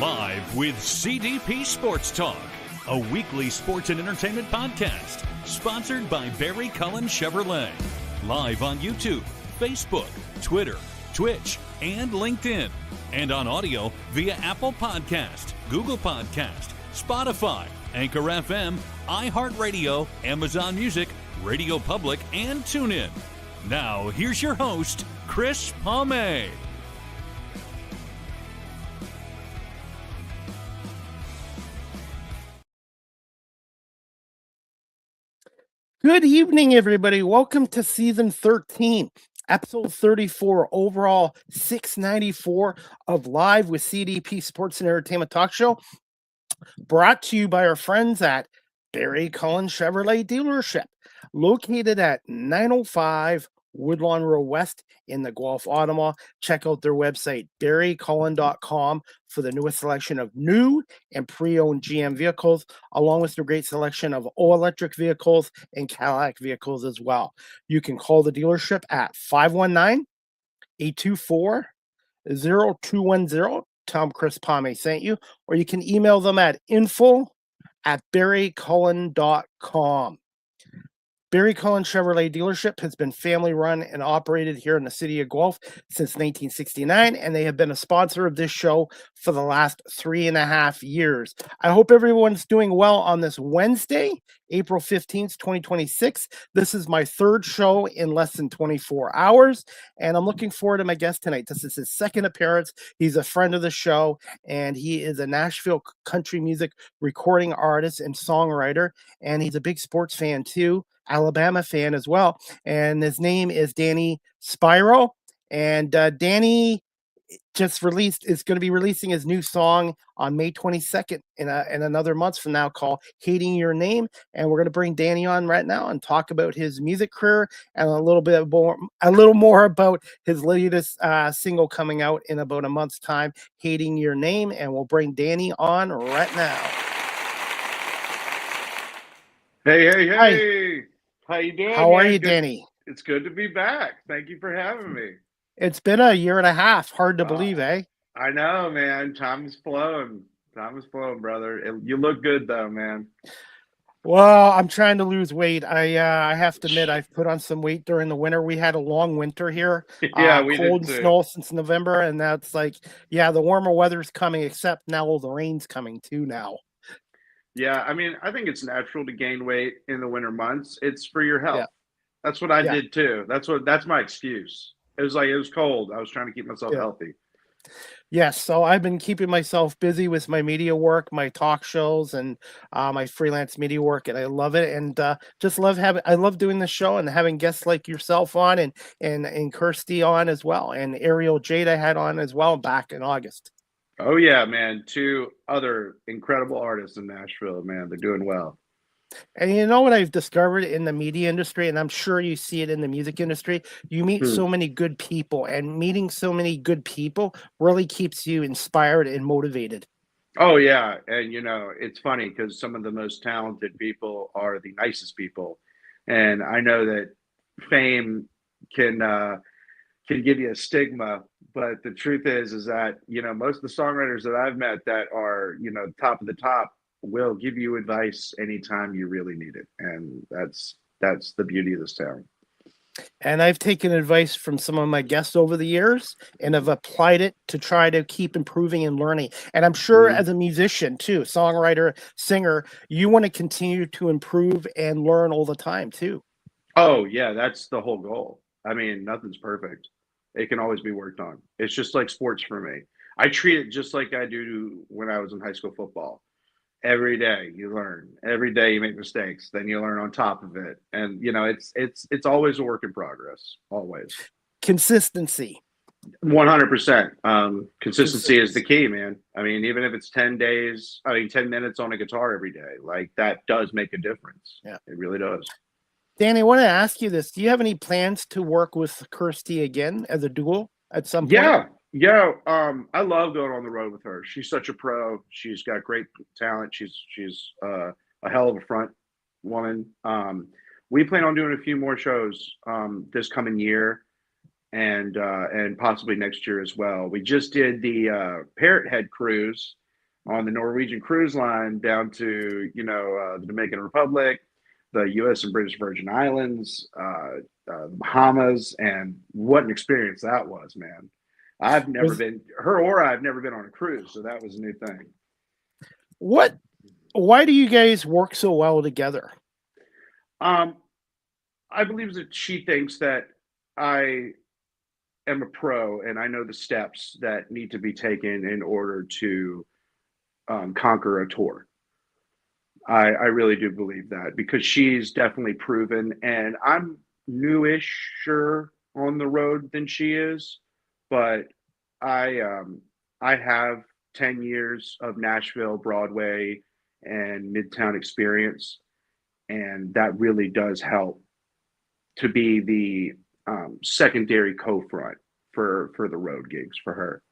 Live with CDP Sports Talk, a weekly sports and entertainment podcast sponsored by Barry Cullen Chevrolet. Live on YouTube, Facebook, Twitter, Twitch, and LinkedIn. And on audio via Apple Podcast, Google Podcast, Spotify, Anchor FM, iHeartRadio, Amazon Music, Radio Public, and TuneIn. Now, here's your host, Chris Palme. Good evening, everybody. Welcome to season 13, episode 34, overall 694 of Live with CDP Sports and Entertainment Talk Show, brought to you by our friends at Barry Cullen Chevrolet Dealership, located at 905 Woodlawn Road West in the Guelph, Ottawa. Check out their website, barrycullen.com, for the newest selection of new and pre-owned GM vehicles, along with their great selection of all-electric vehicles and Cadillac vehicles as well. You can call the dealership at 519-824-0210. Tell them Chris Palme sent you, or you can email them at info@barrycullen.com. Barry Cullen Chevrolet Dealership has been family run and operated here in the city of Guelph since 1969, and they have been a sponsor of this show for the last 3.5 years. I hope everyone's doing well on this Wednesday, April 15th, 2026. This is my third show in less than 24 hours, and I'm looking forward to my guest tonight. This is his second appearance. He's a friend of the show, and he is a Nashville country music recording artist and songwriter, and he's a big sports fan too. Alabama fan as well, and his name is Danny Spiro. And Danny is going to be releasing his new song on May 22nd in another month from now, called Hatin Your Name. And we're going to bring Danny on right now and talk about his music career and a little more about his latest single coming out in about a month's time, Hatin Your Name. And we'll bring Danny on right now. Hey. Hi. How you doing? How are you, Danny? It's good to be back. Thank you for having me. It's been a year and a half. Hard to believe, eh? I know, man. Time is flowing, brother. You look good, though, man. Well, I'm trying to lose weight. I have to admit, I've put on some weight during the winter. We had a long winter here. Yeah, we cold did and too. snow since November, and that's like, yeah, the warmer weather's coming, except now all the rain's coming too now. Yeah, I mean, I think it's natural to gain weight in the winter months. It's for your health. Yeah. That's what I did too. That's my excuse. It was cold. I was trying to keep myself healthy. Yes, so I've been keeping myself busy with my media work, my talk shows, and my freelance media work, and I love it. And I love doing this show and having guests like yourself on, and Kirsty on as well, and Ariel Jade I had on as well back in August. Oh yeah, man. 2 other incredible artists in Nashville, man. They're doing well. And you know what I've discovered in the media industry, and I'm sure you see it in the music industry, you meet so many good people, and meeting so many good people really keeps you inspired and motivated. Oh yeah, and it's funny because some of the most talented people are the nicest people, and I know that fame can give you a stigma, but the truth is that most of the songwriters that I've met that are top of the top will give you advice anytime you really need it, and that's the beauty of this town. And I've taken advice from some of my guests over the years and have applied it to try to keep improving and learning. And I'm sure as a musician too, songwriter, singer, you want to continue to improve and learn all the time too. Oh yeah, that's the whole goal. I mean, nothing's perfect. It can always be worked on. It's just like sports for me. I treat it just like I do when I was in high school football. Every day you learn. Every day you make mistakes. Then you learn on top of it. And it's always a work in progress. Always. Consistency. 100%. Consistency is the key, man. I mean, even if it's 10 minutes on a guitar every day, like that does make a difference. Yeah, it really does. Danny, I want to ask you this. Do you have any plans to work with Kirsty again as a duo at some point? Yeah. I love going on the road with her. She's such a pro. She's got great talent. She's a hell of a front woman. We plan on doing a few more shows this coming year. and possibly next year as well. We just did the Parrot Head cruise on the Norwegian Cruise Line down to the Dominican Republic, the U.S. and British Virgin Islands, Bahamas, and what an experience that was, man. I've never been on a cruise, so that was a new thing. Why do you guys work so well together? I believe that she thinks that I am a pro and I know the steps that need to be taken in order to conquer a tour. I really do believe that, because she's definitely proven, and I'm newish on the road than she is, but I have 10 years of Nashville, Broadway, and Midtown experience, and that really does help to be the secondary co-front for the road gigs for her.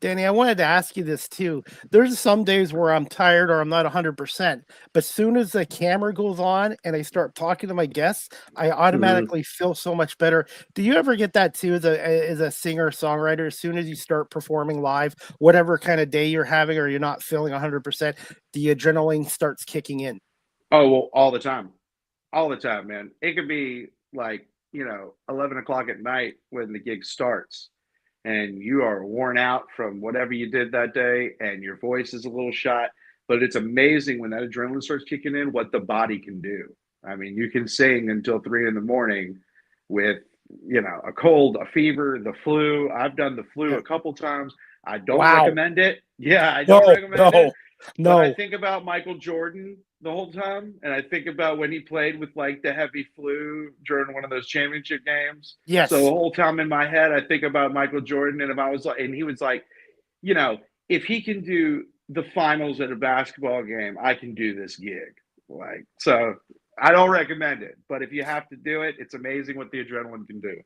Danny, I wanted to ask you this too. There's some days where I'm tired or I'm not 100%, but as soon as the camera goes on and I start talking to my guests, I automatically feel so much better. Do you ever get that too as a singer songwriter? As soon as you start performing live, whatever kind of day you're having or you're not feeling 100%, the adrenaline starts kicking in? Oh, well, all the time, man. It could be like 11 o'clock at night when the gig starts, and you are worn out from whatever you did that day, and your voice is a little shot. But it's amazing when that adrenaline starts kicking in, what the body can do. I mean, you can sing until 3 a.m. with, a cold, a fever, the flu. I've done the flu a couple times. I don't recommend it. Yeah, I don't recommend it. No. But I think about Michael Jordan the whole time, and I think about when he played with like the heavy flu during one of those championship games. Yes. So the whole time in my head, I think about Michael Jordan, and if I was like, and he was like, if he can do the finals at a basketball game, I can do this gig. Like, so I don't recommend it, but if you have to do it, it's amazing what the adrenaline can do.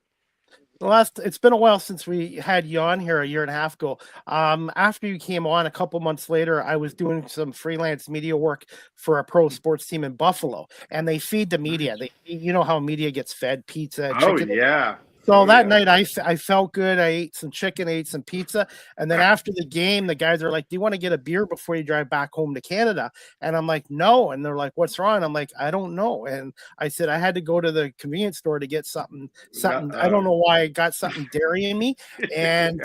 It's been a while since we had you on here, a year and a half ago. After you came on, a couple months later, I was doing some freelance media work for a pro sports team in Buffalo, and they feed the media. You know how media gets fed pizza, chicken. Oh yeah. So that night I felt good. I ate some chicken, ate some pizza. And then after the game, the guys are like, do you want to get a beer before you drive back home to Canada? And I'm like, no. And they're like, what's wrong? I'm like, I don't know. And I said, I had to go to the convenience store to get something. I don't know why I got something dairy in me. And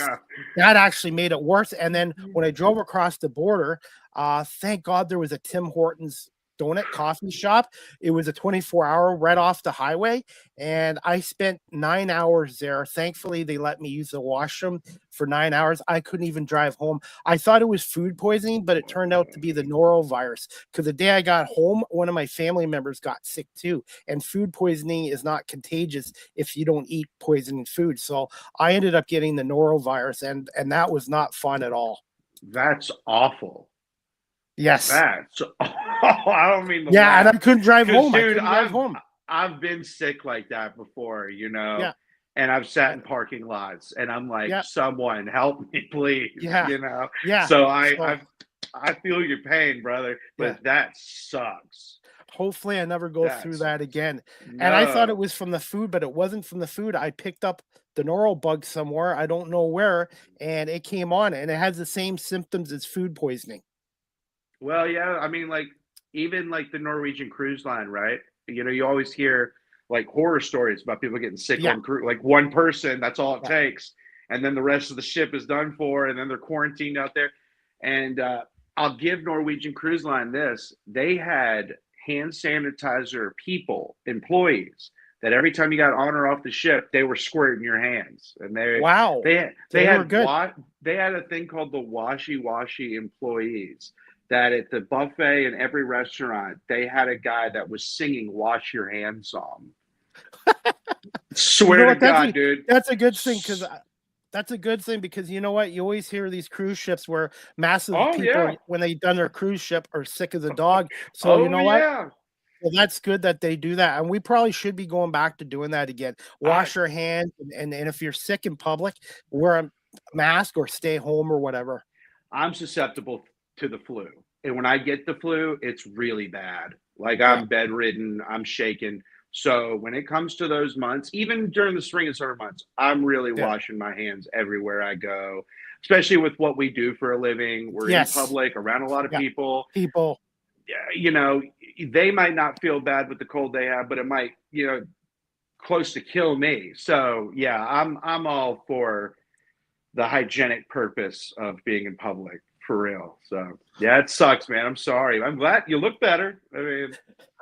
that actually made it worse. And then when I drove across the border, thank God there was a Tim Hortons donut coffee shop. It was a 24-hour right off the highway, and I spent 9 hours there. Thankfully, they let me use the washroom for 9 hours. I couldn't even drive home. I thought it was food poisoning, but it turned out to be the norovirus, because the day I got home, one of my family members got sick too, and food poisoning is not contagious if you don't eat poisoning food. So I ended up getting the norovirus, and that was not fun at all. That's awful. Yes. I don't mean and I couldn't drive home. Dude, I've been sick like that before, and I've sat in parking lots, and I'm like, someone help me, please. So I feel your pain, brother, but that sucks. Hopefully I never go through that again. No. And I thought it was from the food, but it wasn't from the food. I picked up the noro bug somewhere, I don't know where, and it came on, and it has the same symptoms as food poisoning. Well, yeah, I mean, like, even like the Norwegian Cruise Line, right? You always hear like horror stories about people getting sick on cruise, like one person, that's all it takes. And then the rest of the ship is done for, and then they're quarantined out there. And I'll give Norwegian Cruise Line this. They had hand sanitizer employees, that every time you got on or off the ship, they were squirting your hands. And they had a thing called the washy employees. That at the buffet and every restaurant, they had a guy that was singing "Wash Your Hands" song. Swear to God, dude. That's a good thing, because you know what? You always hear these cruise ships where massive people, when they done their cruise ship, are sick as a dog. So you know what? Well, that's good that they do that, and we probably should be going back to doing that again. Wash your hands, and if you're sick in public, wear a mask or stay home or whatever. I'm susceptible to the flu, and when I get the flu, it's really bad. Like, I'm bedridden, I'm shaking. So when it comes to those months, even during the spring and summer months, I'm really Yeah. washing my hands everywhere I go, especially with what we do for a living. We're in Yes. public around a lot of Yeah. people. People. You know, they might not feel bad with the cold they have, but it might, you know, close to kill me. So yeah, I'm all for the hygienic purpose of being in public for real. So yeah, it sucks, man. I'm sorry. I'm glad you look better. I mean,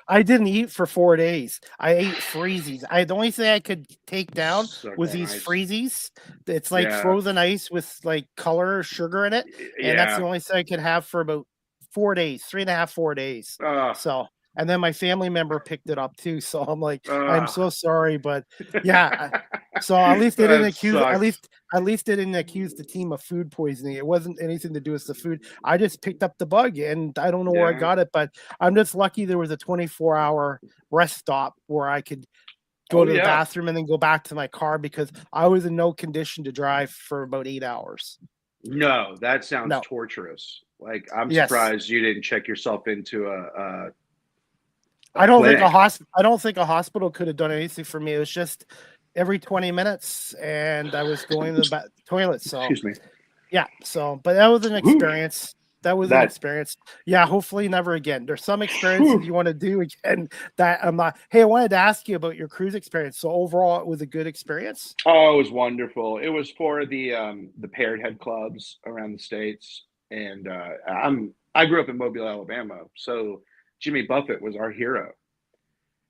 I didn't eat for 4 days. I ate freezies. The only thing I could take down suck was on these ice. freezies. It's like Yeah, frozen ice with like color sugar in it, and that's the yeah. only thing I could have for about 4 days, 3.5, 4 days. Uh, So, and then my family member picked it up too. So I'm like, I'm uh. so sorry, but yeah. So at least they didn't That accuse. sucks. At least they didn't accuse the team of food poisoning. It wasn't anything to do with the food. I just picked up the bug, and I don't know where I Yeah. got it, but I'm just lucky there was a 24-hour rest stop where I could go Oh to the yeah. bathroom and then go back to my car because I was in no condition to drive for about 8 hours. No, that sounds No. torturous. Like I'm Yes. surprised you didn't check yourself into a I don't think clinic. I don't think a hospital could have done anything for me. It was just every 20 minutes and I was going to the toilet. So Excuse me. yeah, so but that was an Whew. experience. That was an That experience. Yeah, hopefully never again. There's some experiences whew. you want to do again that I'm not. Hey, I wanted to ask you about your cruise experience. So overall, it was a good experience. Oh, it was wonderful. It was for the paired head clubs around the states, and I grew up in Mobile, Alabama, so Jimmy Buffett was our hero.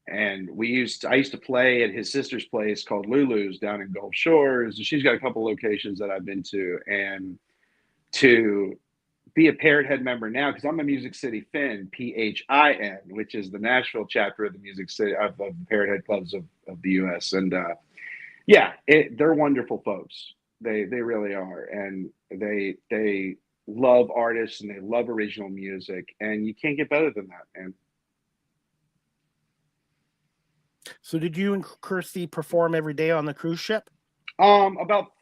And I used to play at his sister's place called Lulu's down in Gulf Shores. She's got a couple locations that I've been to, and to be a Parrot Head member now, because I'm a Music City Fin, PHIN, which is the Nashville chapter of the Music City of the Parrot Head clubs of the U.S. And yeah, they're wonderful folks. They really are, and they love artists and they love original music, and you can't get better than that, man. So did you and Kirsty perform every day on the cruise ship? About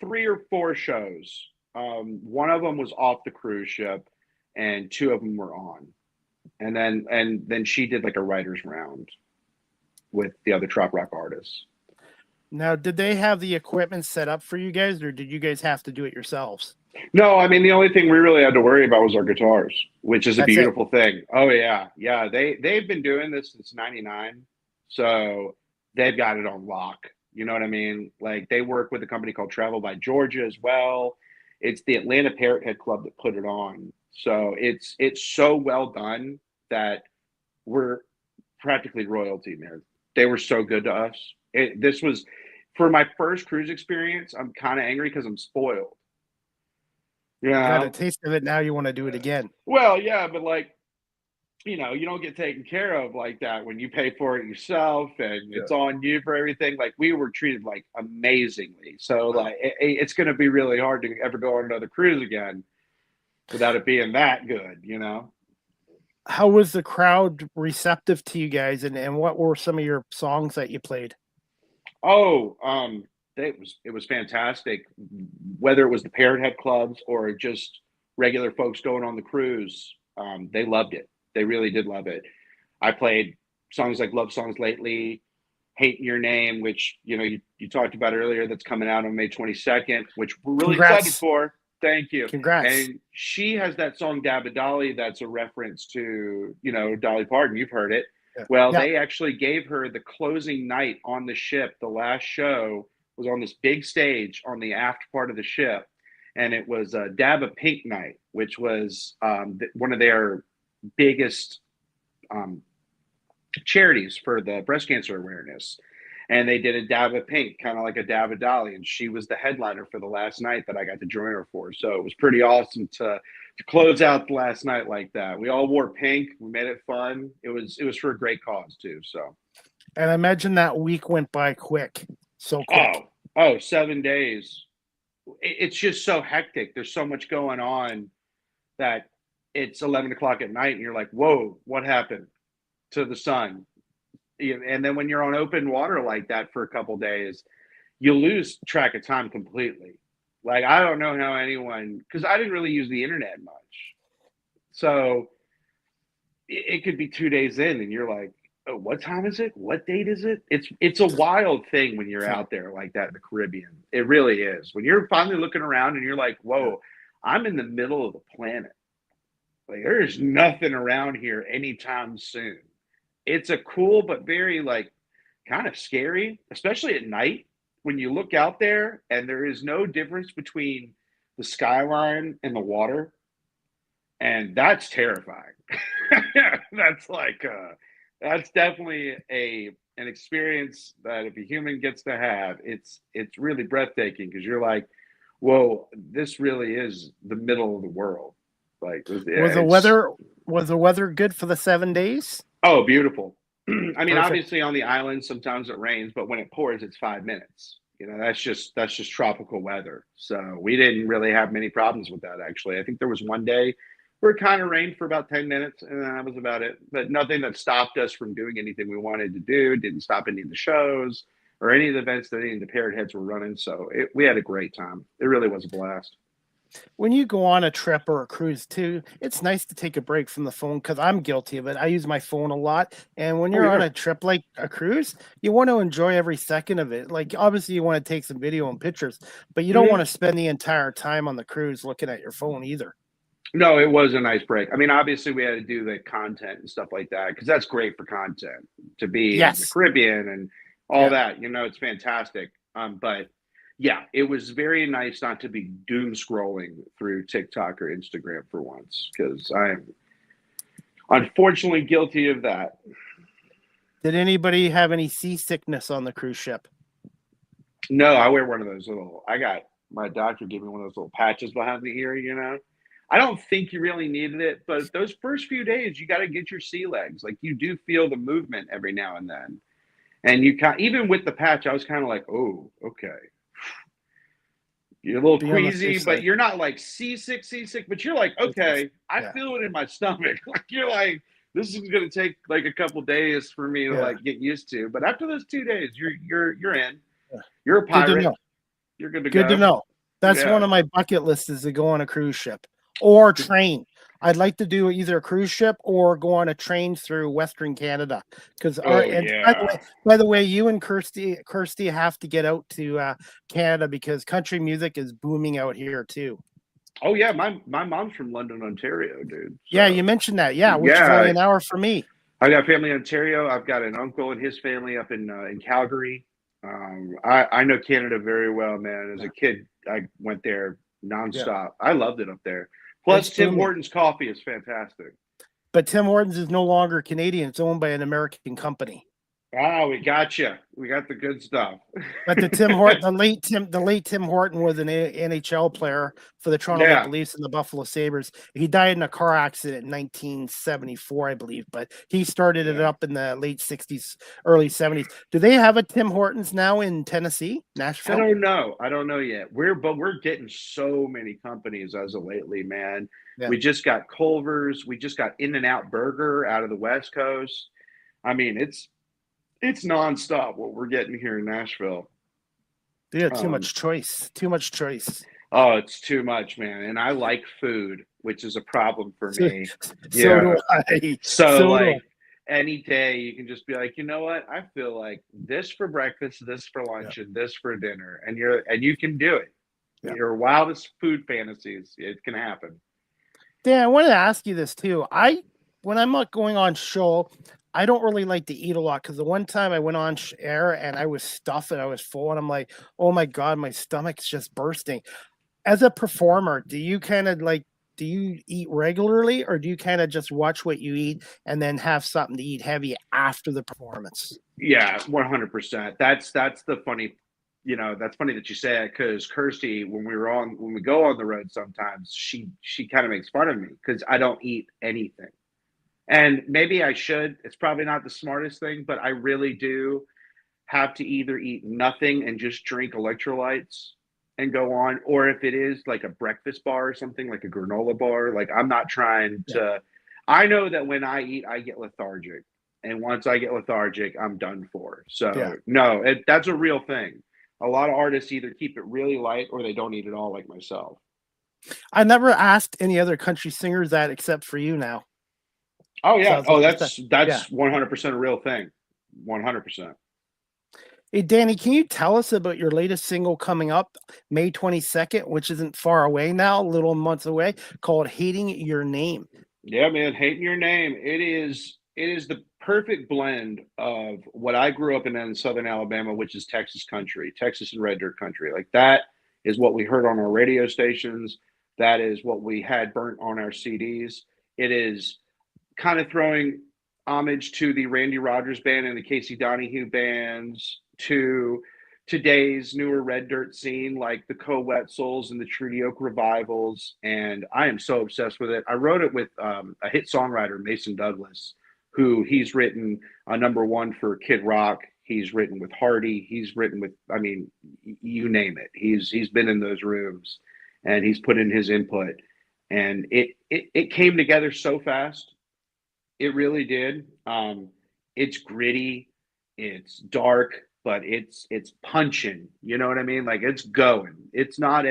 3 or 4 shows. One of them was off the cruise ship, and 2 of them were on. And then she did like a writer's round with the other trop rock artists. Now, did they have the equipment set up for you guys, or did you guys have to do it yourselves? No, I mean the only thing we really had to worry about was our guitars, which is a That's it. beautiful thing. Oh yeah, yeah. They've been doing this since '99, so they've got it on lock. You know what I mean? Like they work with a company called Travel by Georgia as well. It's the Atlanta Parrot Head Club that put it on, so it's so well done that we're practically royalty, man. They were so good to us. This was for my first cruise experience. I'm kind of angry because I'm spoiled. You got a Yeah. taste of it now. You want to do it again. Well, yeah, but like, you know, you don't get taken care of like that when you pay for it yourself and it's on you for everything. Like we were treated like amazingly. So like it's going to be really hard to ever go on another cruise again without it being that good, you know? How was the crowd receptive to you guys, and what were some of your songs that you played? Oh, it was fantastic. Whether it was the Parrot Head clubs or just regular folks going on the cruise, they loved it. They really did love it. I played songs like Love Songs Lately, Hatin Your Name, which you talked about earlier, that's coming out on May 22nd, which we're really excited Congrats. for. Thank you. Congrats. And she has that song Dabba Dolly that's a reference to, Dolly Parton. You've heard it. Yeah. Well, Yeah. they actually gave her the closing night on the ship. The last show was on this big stage on the aft part of the ship. And it was a Dabba Pink night, which was one of their biggest charities for the breast cancer awareness. And they did a Dabba Pink, kind of like a Dabba Dolly, and she was the headliner for the last night that I got to join her for. So it was pretty awesome to close out the last night like that. We all wore pink. We made it fun. It was for a great cause too. So, And I imagine that week went by quick, so quick. oh, 7 days. It's just so hectic. There's so much going on that it's 11 o'clock at night, and you're like, "Whoa, what happened to the sun?" And then when you're on open water like that for a couple days, you lose track of time completely. Like I don't know how anyone, because I didn't really use the internet much, so it could be 2 days in, and you're like, oh, what time is it? What date is it? It's a wild thing when you're out there like that in the Caribbean. It really is. When you're finally looking around and you're like, whoa, I'm in the middle of the planet. Like there's nothing around here anytime soon. It's a cool but very like kind of scary, especially at night when you look out there and there is no difference between the skyline and the water, and that's terrifying. That's like that's definitely a an experience that if a human gets to have, it's really breathtaking because you're like, whoa, this really is the middle of the world. Like yeah, Was the it's weather was the weather good for the 7 days? oh beautiful. I mean, Perfect. obviously on the island sometimes it rains, but when it pours, it's 5 minutes. You know, that's just tropical weather. So we didn't really have many problems with that actually. I think there was one day where it kind of rained for about 10 minutes and that was about it. But nothing that stopped us from doing anything we wanted to do, didn't stop any of the shows or any of the events that any of the parrot heads were running. So we had a great time. It really was a blast. When you go on a trip or a cruise too, it's nice to take a break from the phone because I'm guilty of it. I use my phone a lot. And when Oh you're on yeah. a trip like a cruise, you want to enjoy every second of it. Like, obviously, you want to take some video and pictures, but you don't want Mhm. to spend the entire time on the cruise looking at your phone either. No, it was a nice break. I mean, obviously, we had to do the content and stuff like that because that's great for content to be in the Yes. Caribbean and all Yeah. that. You know, it's fantastic. But yeah, it was very nice not to be doom scrolling through TikTok or Instagram for once because I'm unfortunately guilty of that. Did anybody have any seasickness on the cruise ship? No, I wear one of those little. I got my doctor gave me one of those little patches behind the ear. You know, I don't think you really needed it, but those first few days, you got to get your sea legs. Like you do feel the movement every now and then, and you can even with the patch, I was kind of like, oh, okay. You're a little Be on the queasy, safe but side. you're not like seasick, but you're like, okay, I Yeah. feel it in my stomach. Like you're like, this is gonna take like a couple days for me to Yeah. like get used to. But after those 2 days, you're in. Yeah. You're a Good to pirate. know. You're good to Good to go. know. That's one Yeah. of my bucket lists is to go on a cruise ship or train. I'd like to do either a cruise ship or go on a train through Western Canada. Because our Oh and yeah. by the way, you and Kirsty have to get out to Canada because country music is booming out here too. Oh yeah. My mom's from London, Ontario, dude. Yeah, So you mentioned that. Yeah, which is only yeah, an hour for me. I got family in Ontario. I've got an uncle and his family up in Calgary. I know Canada very well, man. As Yeah, a kid, I went there yeah. nonstop. I loved it up there. It's Plus, Tim booming. Hortons coffee is fantastic. But Tim Hortons is no longer Canadian. It's owned by an American company. Ah, we got you. We got the good stuff. But the late Tim Horton was an NHL player for the Toronto Yeah, Maple Leafs and the Buffalo Sabres. He died in a car accident in 1974, I believe, but he started it yeah. up in the late 60s, early 70s. Do they have a Tim Hortons now in Tennessee, I Nashville? don't know. I don't know yet. We're getting so many companies as of lately, man. Yeah. We just got Culver's. We just got In and Out Burger out of the West Coast. I mean, it's nonstop what we're getting here in Nashville. They got too Um, much choice. Too much choice. oh, it's too much, man. And I like food, which is a problem for So, me. so Yeah. do I. So So do I. like any day you can just be like, you know what? I feel like this for breakfast, this for Yeah. lunch, and this for dinner. And you can do it. Yeah. Your wildest food fantasies, it can happen. Dan, I wanted to ask you this too. When I'm not going on show, I don't really like to eat a lot because the one time I went on air and I was stuffed and I was full and I'm like, oh my god, my stomach's just bursting. As a performer, do you kind of like do you eat regularly or do you kind of just watch what you eat and then have something to eat heavy after the performance? Yeah, 100%. That's the funny, that's funny that you say that because Kirsty, when we go on the road, sometimes she kind of makes fun of me because I don't eat anything. And maybe I should. It's probably not the smartest thing, but I really do have to either eat nothing and just drink electrolytes and go on, or if it is like a breakfast bar or something like a granola bar, like I'm not trying Yeah, to. I know that when I eat, I get lethargic, and once I get lethargic, I'm done for. yeah. So no, that's a real thing. A lot of artists either keep it really light or they don't eat at all, like myself. I never asked any other country singers that except for you now. Oh yeah. So Oh, that's that's 100% a real thing. 100%. Hey, Danny, can you tell us about your latest single coming up May 22nd, which isn't far away now, a little months away, called Hating Your Name? Yeah, man, Hating Your Name. It is the perfect blend of what I grew up in Southern Alabama, which is Texas country, Texas and red dirt country. Like that is what we heard on our radio stations. That is what we had burnt on our CDs. It is kind of throwing homage to the Randy Rogers band and the Casey Donahue bands, to today's newer red dirt scene, like the Co-Wetzels and the Trudy Oak revivals. And I am so obsessed with it. I wrote it with a hit songwriter, Mason Douglas, who he's written a number one for Kid Rock. He's written with Hardy. He's written with, I mean, you name it. He's been in those rooms and he's put in his input. And it came together so fast. It really did. It's gritty, it's dark, but it's punching. You know what I mean? Like it's going. It's not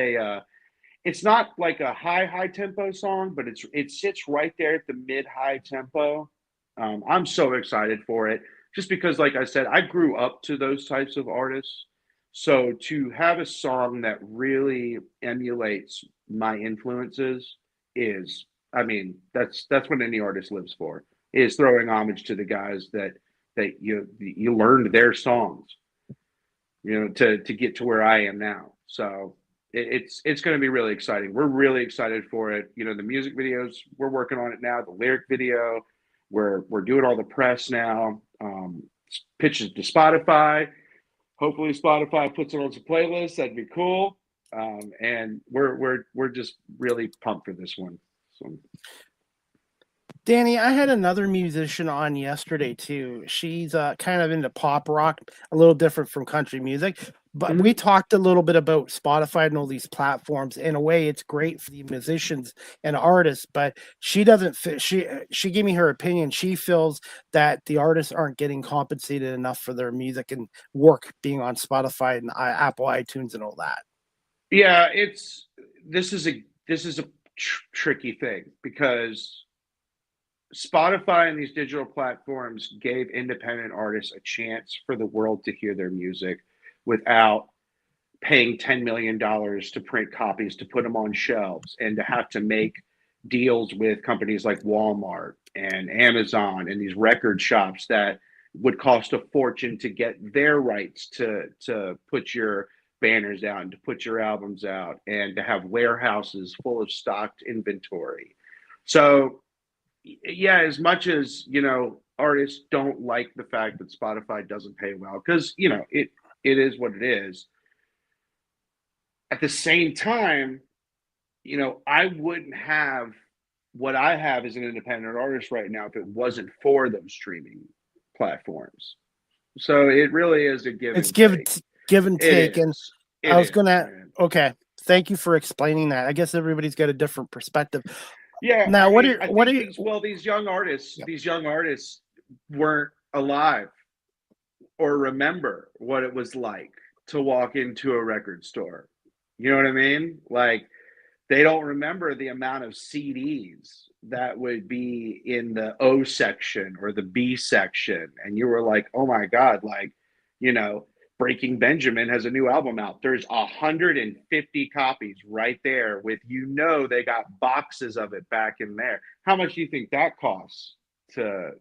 like a high tempo song, but it sits right there at the mid high tempo. I'm so excited for it, just because, like I said, I grew up to those types of artists. So to have a song that really emulates my influences is, I mean, that's what any artist lives for, is throwing homage to the guys that you learned their songs, you know, to get to where I am now. So it's going to be really exciting. We're really excited for it. You know, the music videos, we're working on it now. The lyric video, we're doing all the press now. Pitches to Spotify. Hopefully Spotify puts it on some playlists. That'd be cool. And we're just really pumped for this one. So. Danny, I had another musician on yesterday too. She's kind of into pop rock, a little different from country music. But we talked a little bit about Spotify and all these platforms. In a way, it's great for the musicians and artists, but she doesn't fit. She gave me her opinion. She feels that the artists aren't getting compensated enough for their music and work being on Spotify and Apple iTunes and all that. Yeah, this is a tricky thing, because Spotify and these digital platforms gave independent artists a chance for the world to hear their music without paying $10 million to print copies, to put them on shelves, and to have to make deals with companies like Walmart and Amazon and these record shops that would cost a fortune to get their rights to put your banners out and to put your albums out, and to have warehouses full of stocked inventory. So yeah, as much as, you know, artists don't like the fact that Spotify doesn't pay well, because, you know, it is what it is. At the same time, you know, I wouldn't have what I have as an independent artist right now if it wasn't for those streaming platforms. So it really is a give It's and take. give and take. And I was gonna, Man. okay. Thank you for explaining that. I guess everybody's got a different perspective. Yeah, Now, I mean, I what think are you? these young artists, Yep. weren't alive or remember what it was like to walk into a record store. You know what I mean? Like, they don't remember the amount of CDs that would be in the O section or the B section. And you were like, oh my God, like, you know, Breaking Benjamin has a new album out. There's 150 copies right there with, you know, they got boxes of it back in there. How much do you think that costs to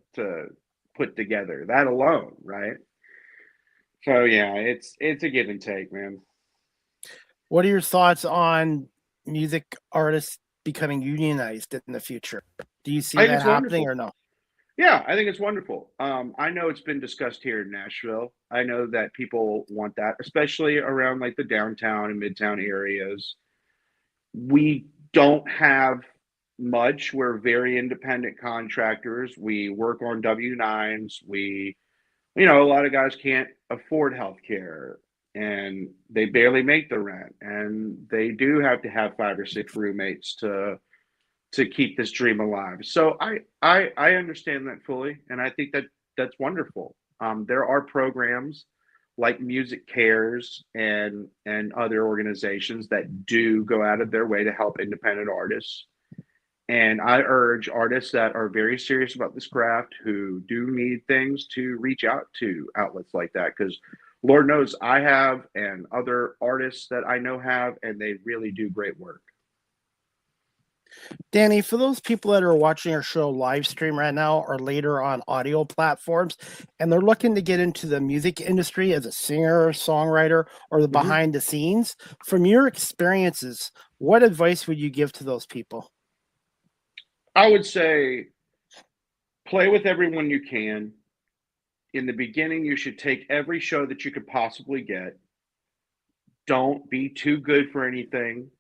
put together? That alone, right? So yeah, it's a give and take, man. What are your thoughts on music artists becoming unionized in the future? Do you see I think that it's happening or wonderful. no? Yeah, I think it's wonderful. I know it's been discussed here in Nashville. I know that people want that, especially around like the downtown and midtown areas. We don't have much. We're very independent contractors. We work on W-9s. You know, a lot of guys can't afford health care, and they barely make the rent. And they do have to have 5 or 6 roommates to keep this dream alive. So I understand that fully, and I think that that's wonderful. There are programs like Music Cares and other organizations that do go out of their way to help independent artists. And I urge artists that are very serious about this craft, who do need things, to reach out to outlets like that, because Lord knows I have, and other artists that I know have, and they really do great work. Danny, for those people that are watching our show live stream right now or later on audio platforms, and they're looking to get into the music industry as a singer, songwriter, or the behind the scenes, from your experiences, what advice would you give to those people? I would say play with everyone you can. In the beginning, you should take every show that you could possibly get. Don't be too good for anything.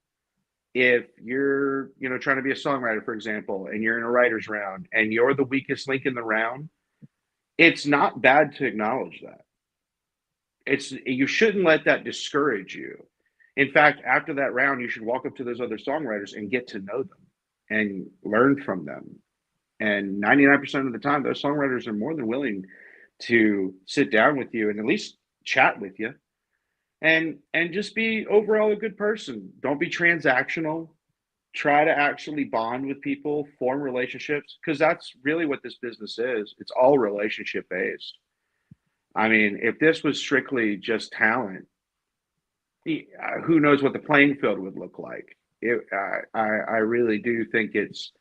If you're, trying to be a songwriter, for example, and you're in a writer's round and you're the weakest link in the round, it's not bad to acknowledge that. You shouldn't let that discourage you. In fact, after that round, you should walk up to those other songwriters and get to know them and learn from them. And 99% of the time, those songwriters are more than willing to sit down with you and at least chat with you, and just be overall a good person. Don't be transactional. Try to actually bond with people, form relationships, because that's really what this business is. It's all relationship based. I mean, if this was strictly just talent, who knows what the playing field would look like. I really do think it's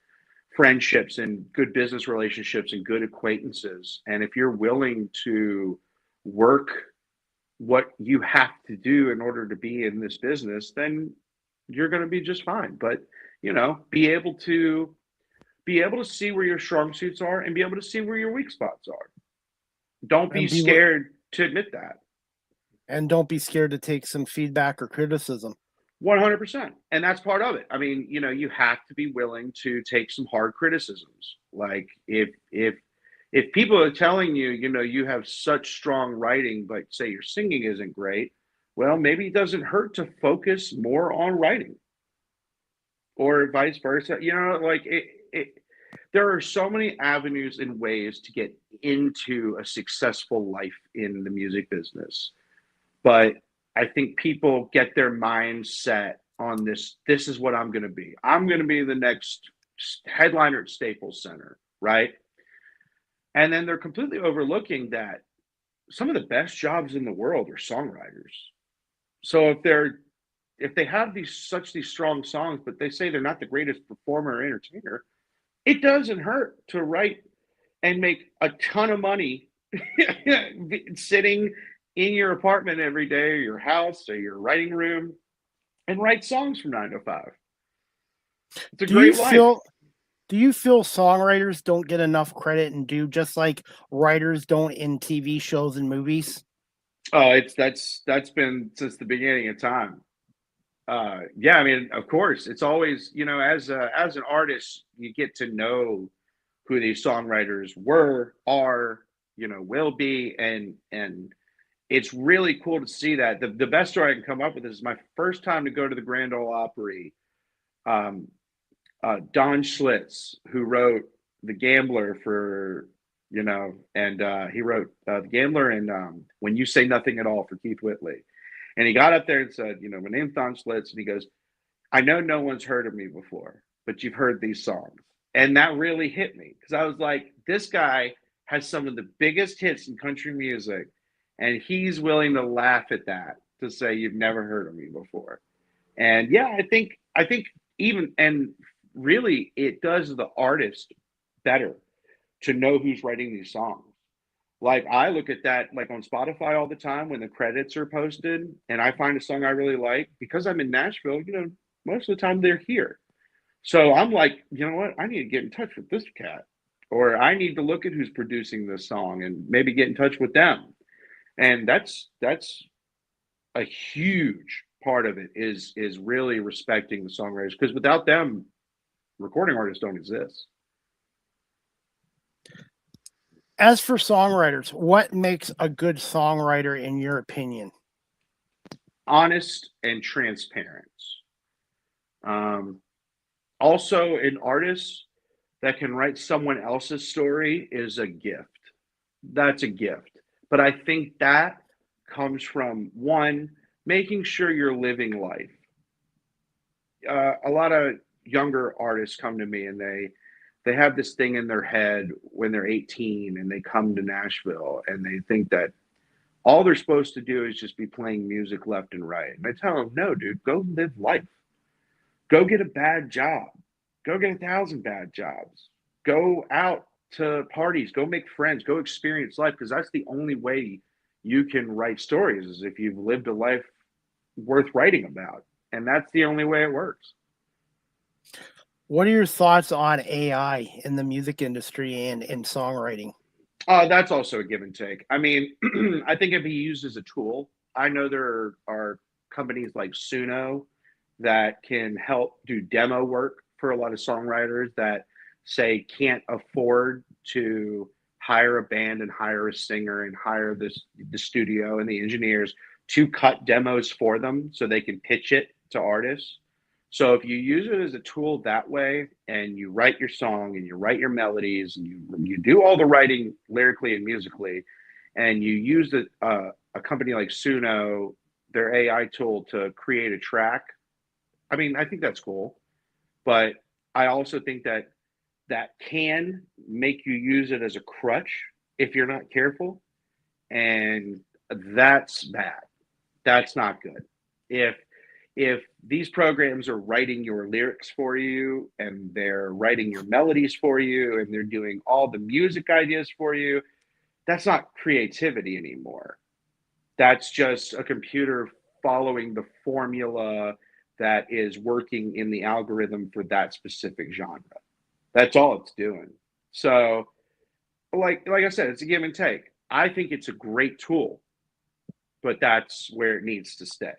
friendships and good business relationships and good acquaintances. And if you're willing to work what you have to do in order to be in this business, then you're going to be just fine. But, be able to see where your strong suits are and be able to see where your weak spots are. Don't be scared to admit that. And don't be scared to take some feedback or criticism. 100%. And that's part of it. I mean, you have to be willing to take some hard criticisms. Like if people are telling you, you have such strong writing, but say your singing isn't great, well, maybe it doesn't hurt to focus more on writing, or vice versa. There are so many avenues and ways to get into a successful life in the music business. But I think people get their mind set on this. This is what I'm going to be. I'm going to be the next headliner at Staples Center, right? And then they're completely overlooking that some of the best jobs in the world are songwriters. So if they have these strong songs, but they say they're not the greatest performer or entertainer, it doesn't hurt to write and make a ton of money sitting in your apartment every day, or your house, or your writing room, and write songs from 9 to 5. It's a great life. Do you feel songwriters don't get enough credit and do just like writers don't in TV shows and movies? Oh, that's been since the beginning of time. Yeah, I mean, of course, it's always, as an artist, you get to know who these songwriters are, will be, and it's really cool to see that. The best story I can come up with is my first time to go to the Grand Ole Opry. Don Schlitz, who wrote The Gambler for, and he wrote The Gambler and When You Say Nothing at All for Keith Whitley. And he got up there and said, my name's Don Schlitz. And he goes, I know no one's heard of me before, but you've heard these songs. And that really hit me, because I was like, this guy has some of the biggest hits in country music, and he's willing to laugh at that, to say you've never heard of me before. And yeah, I think even, and really it does the artist better to know who's writing these songs. Like I look at that like on Spotify all the time when the credits are posted, and I find a song I really like, because I'm in Nashville, most of the time they're here. So I'm like, you know what? I need to get in touch with this cat, or I need to look at who's producing this song and maybe get in touch with them. And that's a huge part of it, is really respecting the songwriters, because without them, recording artists don't exist. As for songwriters, what makes a good songwriter in your opinion? Honest and transparent. Also, an artist that can write someone else's story is a gift. That's a gift. But I think that comes from, one, making sure you're living life. A lot of younger artists come to me and they have this thing in their head when they're 18 and they come to Nashville and they think that all they're supposed to do is just be playing music left and right. And I tell them, no, dude, go live life. Go get a bad job. Go get 1,000 bad jobs. Go out to parties. Go make friends. Go experience life, because that's the only way you can write stories, is if you've lived a life worth writing about. And that's the only way it works. What are your thoughts on AI in the music industry and in songwriting? That's also a give and take. I mean, I think if he used as a tool, I know there are companies like Suno that can help do demo work for a lot of songwriters that say can't afford to hire a band and hire a singer and hire the studio and the engineers to cut demos for them so they can pitch it to artists. So if you use it as a tool that way, and you write your song and you write your melodies and you do all the writing lyrically and musically, and you use a company like Suno, their AI tool, to create a track, I mean, I think that's cool. But I also think that that can make you use it as a crutch if you're not careful. And that's bad. That's not good. If these programs are writing your lyrics for you and they're writing your melodies for you and they're doing all the music ideas for you, that's not creativity anymore. That's just a computer following the formula that is working in the algorithm for that specific genre. That's all it's doing. So, like I said, it's a give and take. I think it's a great tool, but that's where it needs to stay.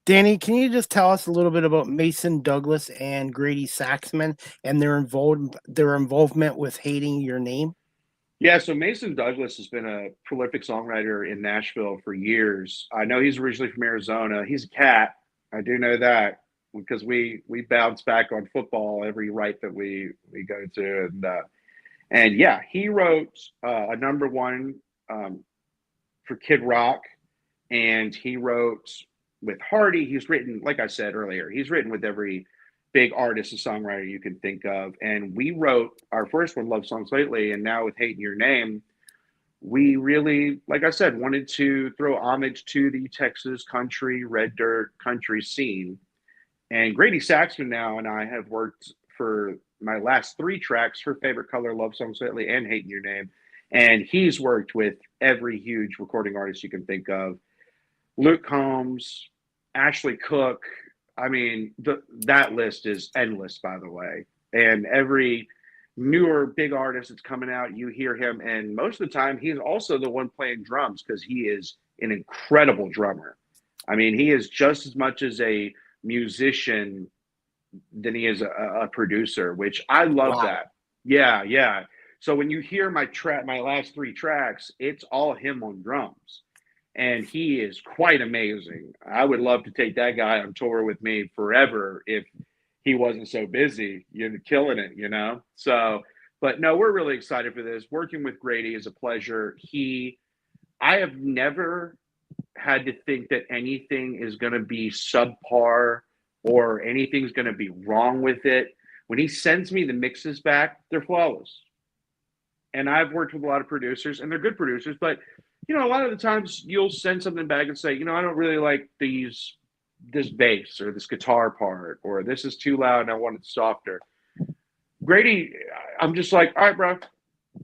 Danny, can you just tell us a little bit about Mason Douglas and Grady Saxman and their involvement with Hatin Your Name? Yeah, so Mason Douglas has been a prolific songwriter in Nashville for years. I know he's originally from Arizona. He's a cat. I do know that, because we bounce back on football every right that we go to. And yeah, he wrote a number one for Kid Rock, and he wrote with Hardy. He's written, like I said earlier, he's written with every big artist and songwriter you can think of. And we wrote our first one, Love Songs Lately, and now with Hatin Your Name, we really, like I said, wanted to throw homage to the Texas country, red dirt country scene. And Grady Saxman now and I have worked for my last 3 tracks for Favorite Color, Love Songs Lately, and Hatin Your Name. And he's worked with every huge recording artist you can think of. Luke Combs, Ashley Cook. I mean, that list is endless, by the way. And every newer big artist that's coming out, you hear him. And most of the time, he's also the one playing drums, because he is an incredible drummer. I mean, he is just as much as a musician than he is a producer, which I love. Wow. That. Yeah. So when you hear my last 3 tracks, it's all him on drums. And he is quite amazing. I would love to take that guy on tour with me forever if he wasn't so busy, killing it. So, but no, we're really excited for this. Working with Grady is a pleasure. I have never had to think that anything is going to be subpar or anything's going to be wrong with it. When he sends me the mixes back, they're flawless. And I've worked with a lot of producers, and they're good producers, but a lot of the times you'll send something back and say, I don't really like this bass or this guitar part, or this is too loud and I want it softer. Grady, I'm just like, all right, bro,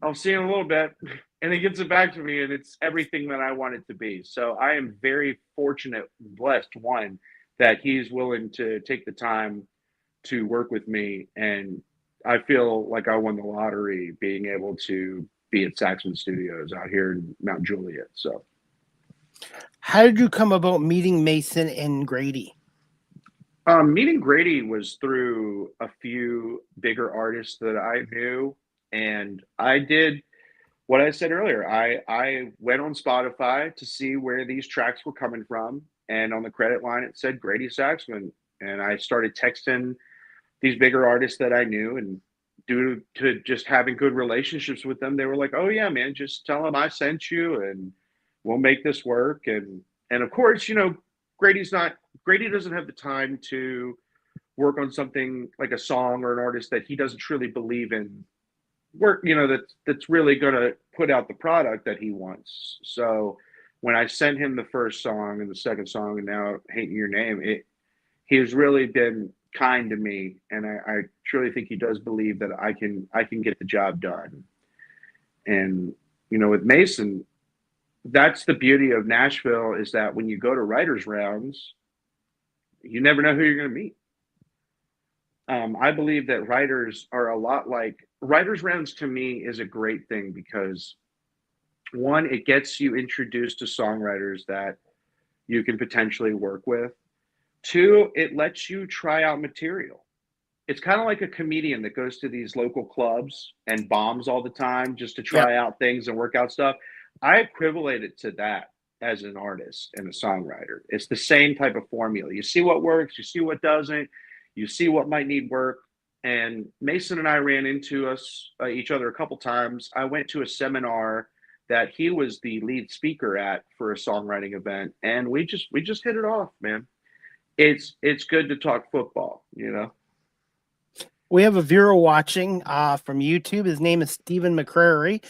I'll see you in a little bit. And he gets it back to me, and it's everything that I want it to be. So I am very fortunate, blessed, one, that he's willing to take the time to work with me. And I feel like I won the lottery being able to be at Saxman Studios out here in Mount Juliet. So how did you come about meeting Mason and Grady? Meeting Grady was through a few bigger artists that I knew. And I did what I said earlier. I went on Spotify to see where these tracks were coming from. And on the credit line, it said Grady Saxman. And I started texting these bigger artists that I knew, and due to just having good relationships with them, they were like, oh yeah, man, just tell them I sent you and we'll make this work. And of course, Grady's not Grady doesn't have the time to work on something like a song or an artist that he doesn't truly believe in work, that's really going to put out the product that he wants. So when I sent him the first song and the second song and now Hatin' Your Name, he has really been kind to me, and I truly think he does believe that I can get the job done. And with Mason, that's the beauty of Nashville, is that when you go to writers' rounds, you never know who you're going to meet. I believe that writers are a lot like writers' rounds. To me, is a great thing because, one, it gets you introduced to songwriters that you can potentially work with. Two, it lets you try out material. It's kind of like a comedian that goes to these local clubs and bombs all the time just to try out things and work out stuff. I equivalent it to that as an artist and a songwriter. It's the same type of formula. You see what works, you see what doesn't, you see what might need work. And Mason and I ran into each other a couple times. I went to a seminar that he was the lead speaker at for a songwriting event, and we just hit it off, man. It's good to talk football, We have a viewer watching from YouTube. His name is Stephen McCrary.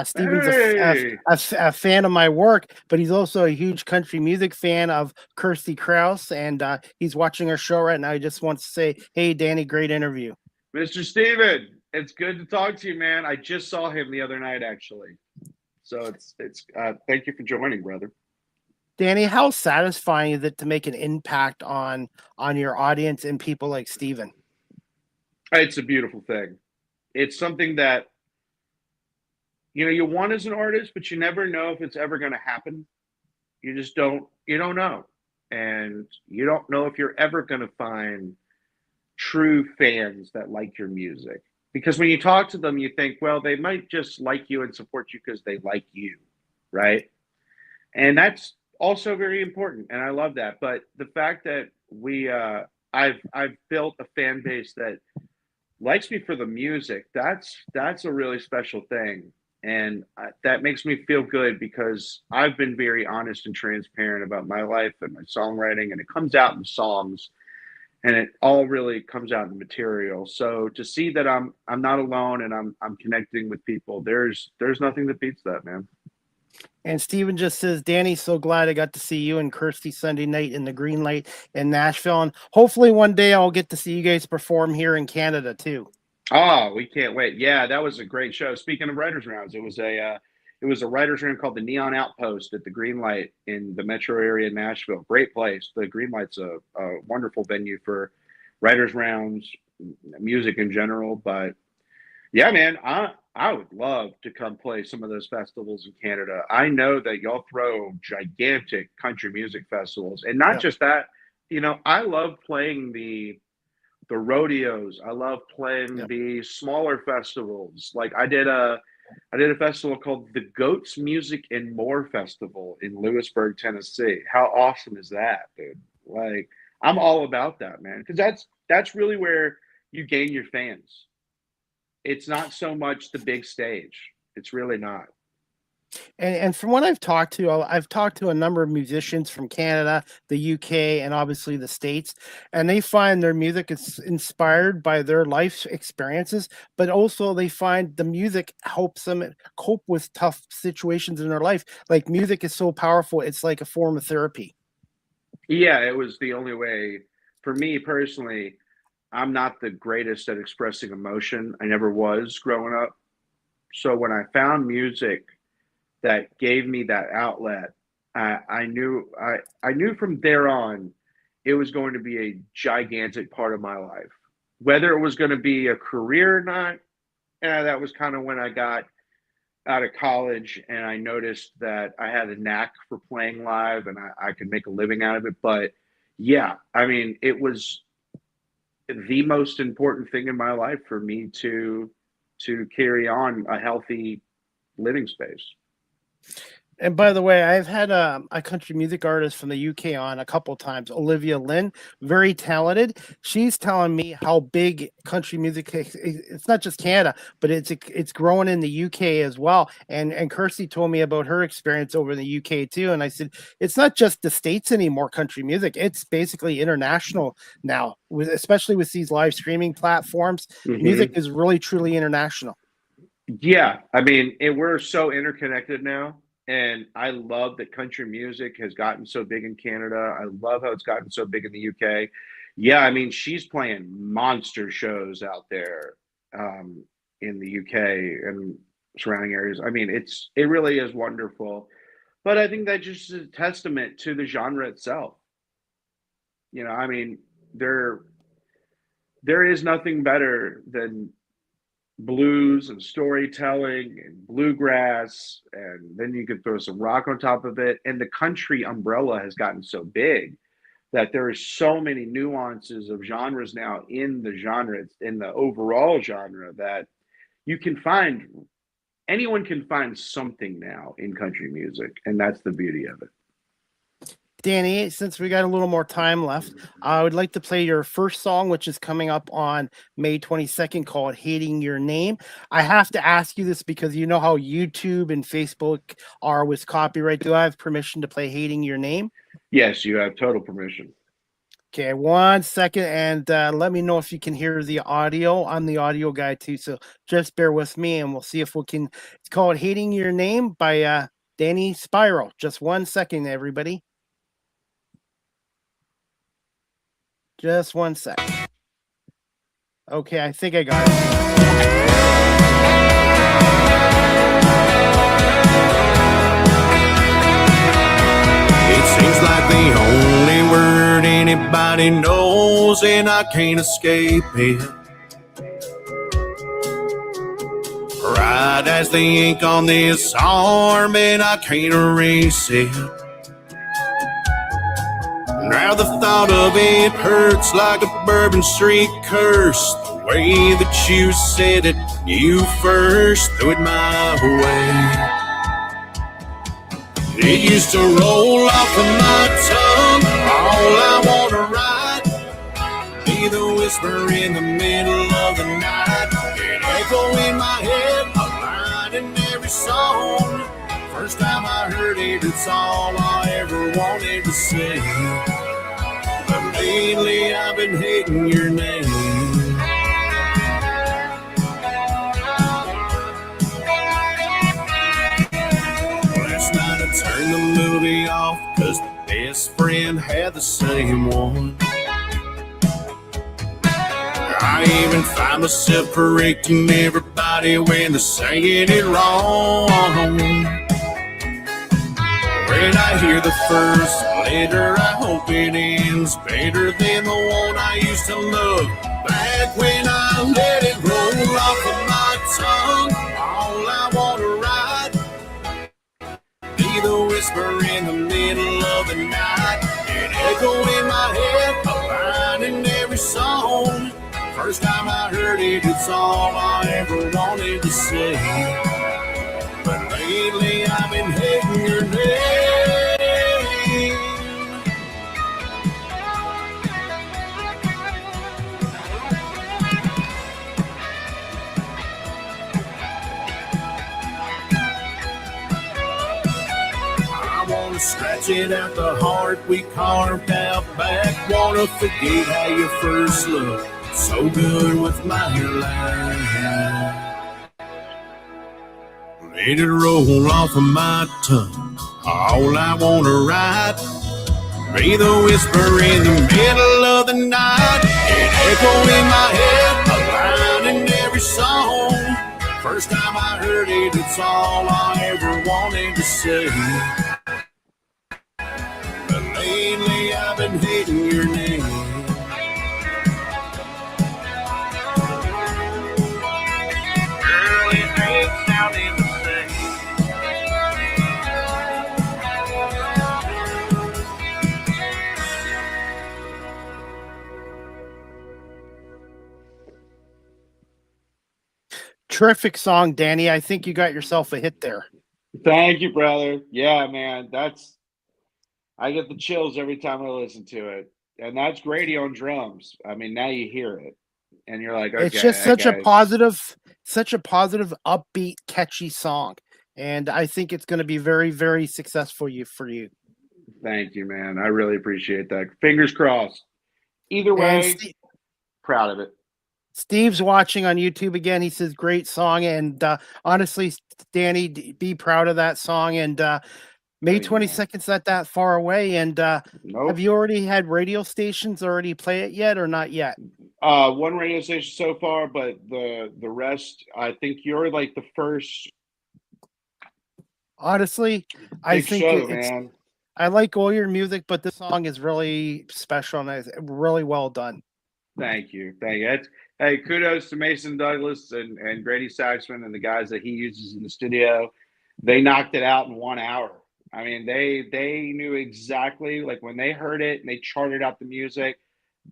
Stephen's a fan of my work, but he's also a huge country music fan of Kirsty Krause, and he's watching our show right now. He just wants to say, hey, Danny, great interview. Mr. Stephen, it's good to talk to you, man. I just saw him the other night, actually. So it's thank you for joining, brother. Danny, how satisfying is it to make an impact on your audience and people like Stephen? It's a beautiful thing. It's something that, you want as an artist, but you never know if it's ever going to happen. You don't know. And you don't know if you're ever going to find true fans that like your music. Because when you talk to them, you think, well, they might just like you and support you because they like you, right? And that's also very important, and I love that. But the fact that I've built a fan base that likes me for the music, that's a really special thing, and that makes me feel good because I've been very honest and transparent about my life and my songwriting, and it comes out in songs. And it all really comes out in material. So to see that I'm not alone and I'm connecting with people, there's nothing that beats that, man. And Steven just says, Danny, so glad I got to see you and Kirsty Sunday night in the Green Light in Nashville. And hopefully one day I'll get to see you guys perform here in Canada too. Oh, we can't wait. Yeah, that was a great show. Speaking of writers' rounds, it was a writers' round called the Neon Outpost at the Green Light in the metro area in Nashville. Great place. The Green Light's a wonderful venue for writers' rounds, music in general. But yeah, man, I would love to come play some of those festivals in Canada. I know that y'all throw gigantic country music festivals, and not just that. I love playing the rodeos. I love playing the smaller festivals. Like I did a festival called the Goats Music and More Festival in Lewisburg, Tennessee. How awesome is that, dude? Like, I'm all about that, man, because that's really where you gain your fans. It's not so much the big stage. It's really not. And from what I've talked to a number of musicians from Canada, the UK, and obviously the States, and they find their music is inspired by their life experiences, but also they find the music helps them cope with tough situations in their life. Like music is so powerful, it's like a form of therapy. Yeah, it was the only way for me personally. I'm not the greatest at expressing emotion. I never was growing up. So when I found music that gave me that outlet, I knew from there on it was going to be a gigantic part of my life. Whether it was going to be a career or not, that was kind of when I got out of college and I noticed that I had a knack for playing live and I could make a living out of it. But yeah, I mean, it was the most important thing in my life for me to carry on a healthy living space. And by the way, I've had a country music artist from the UK on a couple times, Olivia Lynn, very talented. She's telling me how big country music it's not just Canada, but it's growing in the UK as well. And Kirsty told me about her experience over in the UK too. And I said, it's not just the States anymore, country music. It's basically international now, especially with these live streaming platforms. Music is really truly international. Yeah, I mean, we're so interconnected now, and I love that country music has gotten so big in Canada. I love how it's gotten so big in the UK. Yeah, I mean, she's playing monster shows out there in the UK and surrounding areas. I mean, it really is wonderful. But I think that just is a testament to the genre itself. I mean, there there is nothing better than blues and storytelling and bluegrass, and then you could throw some rock on top of it. And the country umbrella has gotten so big that there are so many nuances of genres now in the genre, in the overall genre, that you can find anyone can find something now in country music, and that's the beauty of it. Danny, since we got a little more time left, I would like to play your first song, which is coming up on May 22nd, called Hating Your Name. I have to ask you this because you know how YouTube and Facebook are with copyright. Do I have permission to play Hating Your Name? Yes, you have total permission. Okay, 1 second, and let me know if you can hear the audio. I'm the audio guy too, so just bear with me, and we'll see if we can. It's called Hating Your Name by Danny Spiro. Just 1 second, everybody. Just 1 sec. Okay, I think I got it. It seems like the only word anybody knows, and I can't escape it. Right as the ink on this arm, and I can't erase it. Now the thought of it hurts like a Bourbon Street curse. The way that you said it, you first threw it my way. It used to roll off of my tongue, all I want to write, be the whisper in the middle of the night, an echo in my head, a line in every song. First time I heard it, it's all I ever wanted to say. But lately I've been hating your name. Last night I turned the movie off, cause the best friend had the same one. I even find myself correcting everybody when they're saying it wrong. When I hear the first letter, I hope it ends better than the one I used to love. Back when I let it roll off of my tongue, all I want to write, be the whisper in the middle of the night, an echo in my head, a line in every song. First time I heard it, it's all I ever wanted to say. But lately I've been hating your name. I wanna scratch it out the heart we carved out back. Wanna forget how you first looked so good with my life. Let it roll off of my tongue, all I wanna write, be the whisper in the middle of the night, an echo in my head, a line in every song. First time I heard it, it's all I ever wanted to say. But lately I've been hating your name. Girl, it ain't sounding the same. Terrific song, Danny. I think you got yourself a hit there. Thank you, brother. Yeah, man. I get the chills every time I listen to it. And that's Grady on drums. I mean, now you hear it and you're like, It's okay, just that guy's such a positive, upbeat, catchy song, and I think it's going to be very, very successful for you. thank you, man. I really appreciate that. Fingers crossed. Either And way, proud of it. Steve's watching on YouTube again. He says, "Great song," and honestly, Danny, be proud of that song. And May Thank you, man. 22nd's not that far away. And have Nope. you already had radio stations already play it yet, or not yet? One radio station so far, but the rest, I think you're like the first Honestly, I big think show, it's. man. I like all your music, but this song is really special and it's really well done. Thank you. Thank you. Hey, kudos to Mason Douglas and Grady Saxman and the guys that he uses in the studio. They knocked it out in 1 hour. I mean, they knew exactly, like when they heard it and they charted out the music,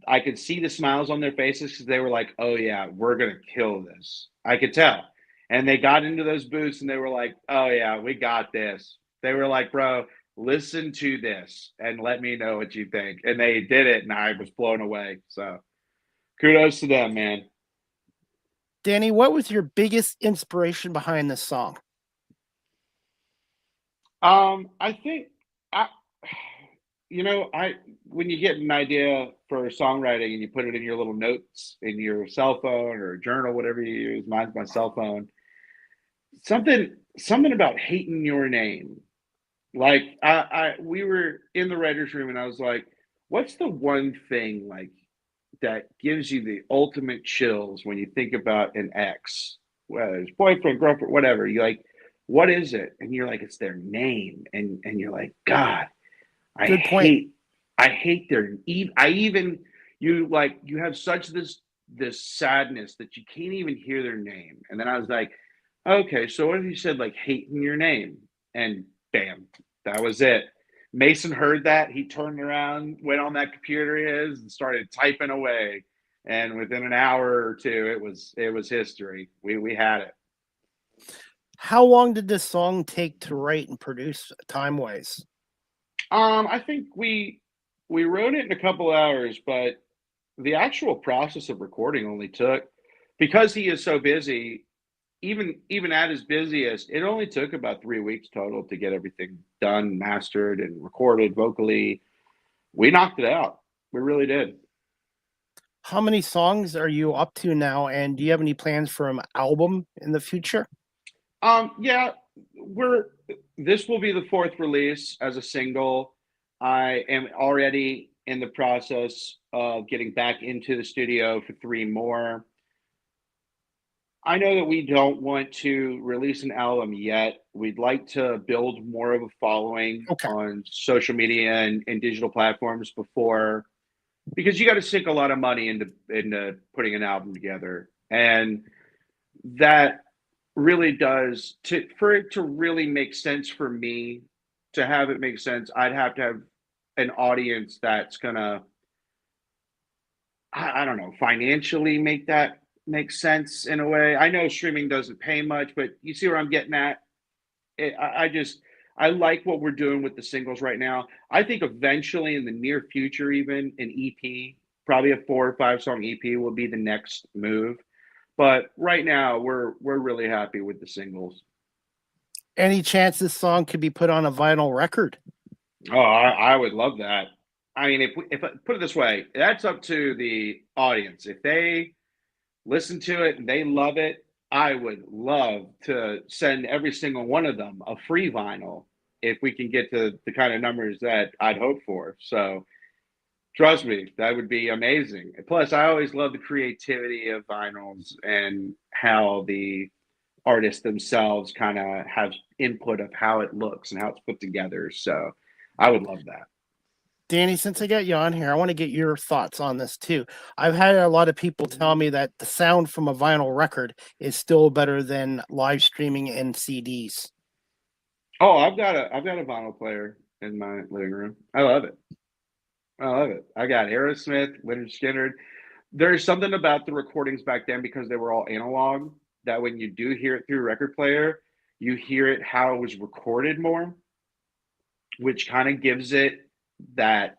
I could see the smiles on their faces because they were like, "Oh yeah, we're gonna kill this." I could tell, and they got into those booths and they were like, "Oh yeah, we got this." They were like, "Bro, listen to this and let me know what you think." And they did it, and I was blown away. So kudos to them, man. Danny, what was your biggest inspiration behind this song? I think I, I when you get an idea for songwriting and you put it in your little notes in your cell phone or journal, whatever you use. Mine's my cell phone. Something about hating your name. Like we were in the writers' room and I was like, what's the one thing like that gives you the ultimate chills when you think about an ex, whether it's boyfriend, girlfriend, whatever? You like, what is it? And you're like, it's their name, and you're like, God, I Good point. hate, I hate their. I even you like you have such this sadness that you can't even hear their name. And then I was like, okay, so what if you said like hating your name? And bam, that was it. Mason heard that. He turned around, went on that computer of his, and started typing away. And within an hour or two, it was history. We had it. How long did this song take to write and produce time wise? I think we wrote it in a couple hours, but the actual process of recording only took because he is so busy. Even at his busiest, it only took about 3 weeks total to get everything done, mastered, and recorded vocally. We knocked it out. We really did. How many songs are you up to now? And do you have any plans for an album in the future? Yeah, we're this will be the fourth release as a single. I am already in the process of getting back into the studio for three more. I know that we don't want to release an album yet. We'd like to build more of a following Okay. on social media and digital platforms before, because you got to sink a lot of money into putting an album together, and that really does for it to really make sense for me to have it make sense. I'd have to have an audience that's gonna I don't know, financially make that make sense in a way. I know streaming doesn't pay much, but you see where I'm getting at. I just I like what we're doing with the singles right now. I think eventually in the near future, even an EP, probably a 4 or 5 song EP, will be the next move. But right now, we're really happy with the singles. Any chance this song could be put on a vinyl record? Oh, I would love that. I mean, if put it this way, that's up to the audience. If they listen to it and they love it, I would love to send every single one of them a free vinyl if we can get to the kind of numbers that I'd hope for. So trust me, that would be amazing. Plus, I always love the creativity of vinyls and how the artists themselves kind of have input of how it looks and how it's put together. So I would love that. Danny, since I got you on here, I want to get your thoughts on this too. I've had a lot of people tell me that the sound from a vinyl record is still better than live streaming and CDs. Oh, I've got a vinyl player in my living room. I love it. I love it. I got Aerosmith, Leonard Skinner. There's something about the recordings back then because they were all analog that when you do hear it through a record player, you hear it how it was recorded more, which kind of gives it that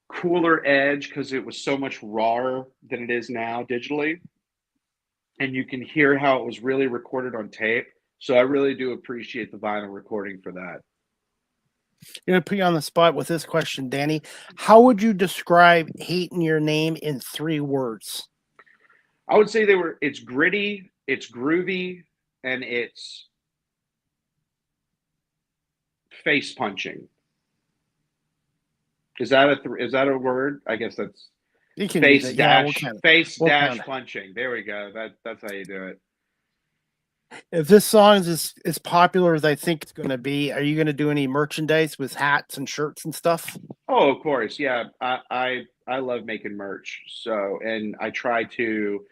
cooler edge because it was so much rawer than it is now digitally. And you can hear how it was really recorded on tape. So I really do appreciate the vinyl recording for that. I'm going to put you on the spot with this question, Danny. How would you describe Hatin' Your Name in 3 words? I would say it's gritty, it's groovy, and it's face punching. Is that a word? I guess that's You can face use it. dash Yeah, we'll dash count it. punching. There we go. That's how you do it. If this song is as popular as I think it's going to be, are you going to do any merchandise with hats and shirts and stuff? Oh, of course. Yeah. I love making merch. So, and I try to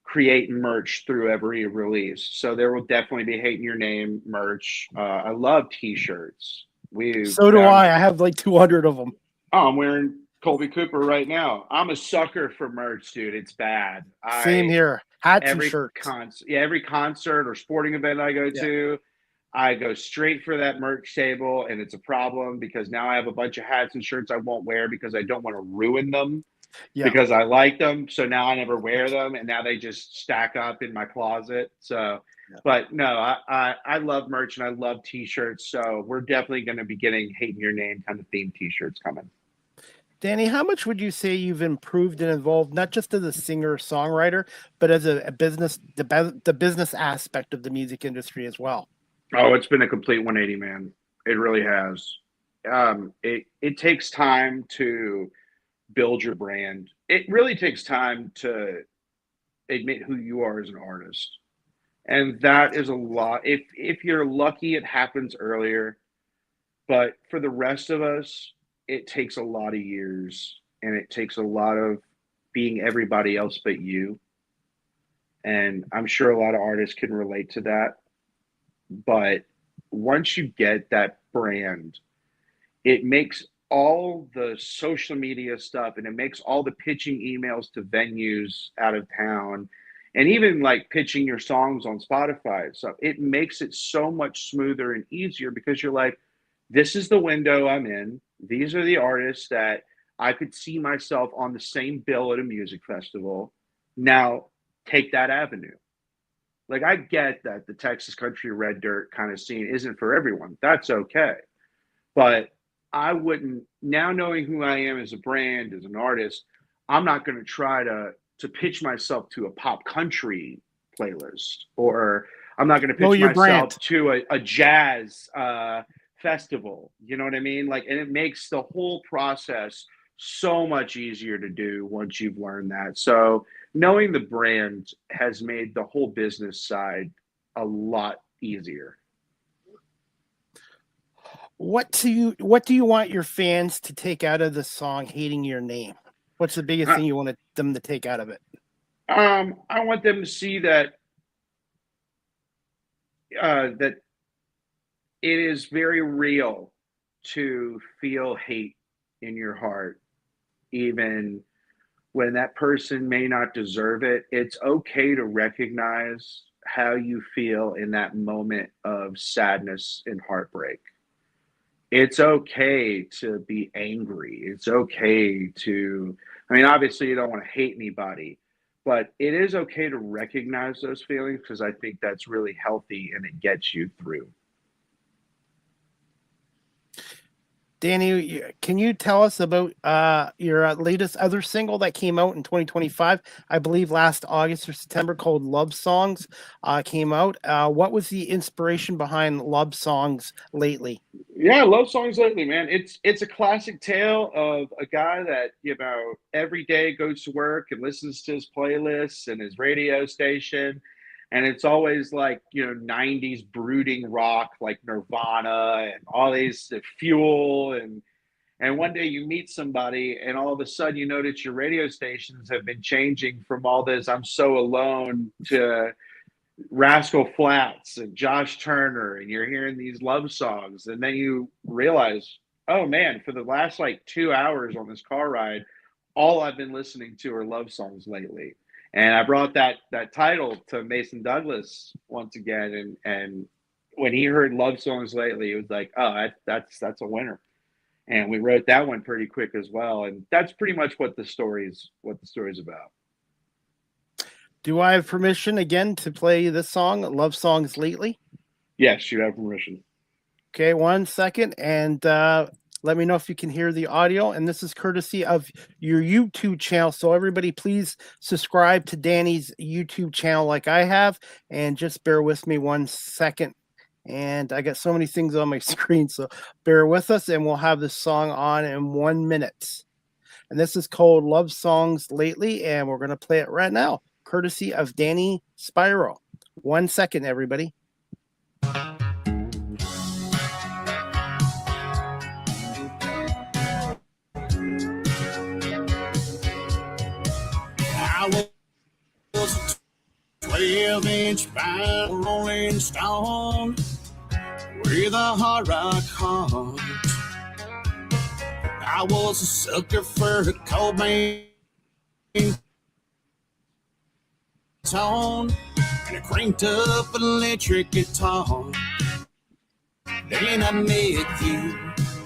create merch through every release. So there will definitely be Hatin' Your Name merch. I love t-shirts. So do I. I have like 200 of them. Oh, I'm wearing Colby Cooper right now. I'm a sucker for merch, dude. It's bad. Same here. Hats and Every shirts. every concert or sporting event I go to, I go straight for that merch table, and it's a problem because now I have a bunch of hats and shirts I won't wear because I don't want to ruin them because I like them. So now I never wear them, and now they just stack up in my closet. So, but no, I love merch and I love t-shirts. So we're definitely going to be getting Hatin' Your Name kind of themed t-shirts coming. Danny, how much would you say you've improved and evolved, not just as a singer singer-songwriter, but as a business, the business aspect of the music industry as well? Oh, it's been a complete 180, man. It really has. It takes time to build your brand. It really takes time to admit who you are as an artist. And that is a lot. If you're lucky, it happens earlier. But for the rest of us, it takes a lot of years and it takes a lot of being everybody else but you. And I'm sure a lot of artists can relate to that. But once you get that brand, it makes all the social media stuff and it makes all the pitching emails to venues out of town and even like pitching your songs on Spotify. So it makes it so much smoother and easier because you're like, this is the window I'm in. These are the artists that I could see myself on the same bill at a music festival. Now take that avenue. Like I get that the Texas country red dirt kind of scene isn't for everyone. That's okay. But I wouldn't, now knowing who I am as a brand, as an artist, I'm not going to try to pitch myself to a pop country playlist, or I'm not going to pitch myself to a jazz festival. You know what I mean? Like, and it makes the whole process so much easier to do once you've learned that. So knowing the brand has made the whole business side a lot easier. What do you want your fans to take out of the song "Hating Your Name"? What's the biggest thing you want them to take out of it? I want them to see that that it is very real to feel hate in your heart, even when that person may not deserve it. It's okay to recognize how you feel in that moment of sadness and heartbreak. It's okay to be angry. It's okay to, I mean, obviously you don't want to hate anybody, but it is okay to recognize those feelings because I think that's really healthy and it gets you through. Danny, can you tell us about your latest other single that came out in 2025? I believe last August or September, called "Love Songs," came out. What was the inspiration behind "Love Songs" lately? Yeah, "Love Songs" lately, man. It's a classic tale of a guy that, you know, every day goes to work and listens to his playlists and his radio station. And it's always like, you know, 90s brooding rock like Nirvana and all these Fuel. And one day you meet somebody and all of a sudden you notice your radio stations have been changing from all this "I'm So Alone" to Rascal Flatts and Josh Turner, and you're hearing these love songs. And then you realize, oh man, for the last like 2 hours on this car ride, all I've been listening to are love songs lately. And I brought that title to Mason Douglas once again, and when he heard Love Songs Lately, he was like, oh, that's a winner. And we wrote that one pretty quick as well. And that's pretty much what the story's about. Do I have permission again to play this song, Love Songs Lately? Yes, you have permission. Okay, 1 second. And let me know if you can hear the audio. And this is courtesy of your YouTube channel. So everybody, please subscribe to Danny's YouTube channel like I have. And just bear with me 1 second. And I got so many things on my screen. So bear with us. And we'll have this song on in 1 minute. And this is called Love Songs Lately. And we're going to play it right now, courtesy of Danny Spiro. 1 second, everybody. I was a 12-inch vinyl Rolling Stone with a hard rock heart. I was a sucker for a cold man tone and a cranked up electric guitar. Then I met you.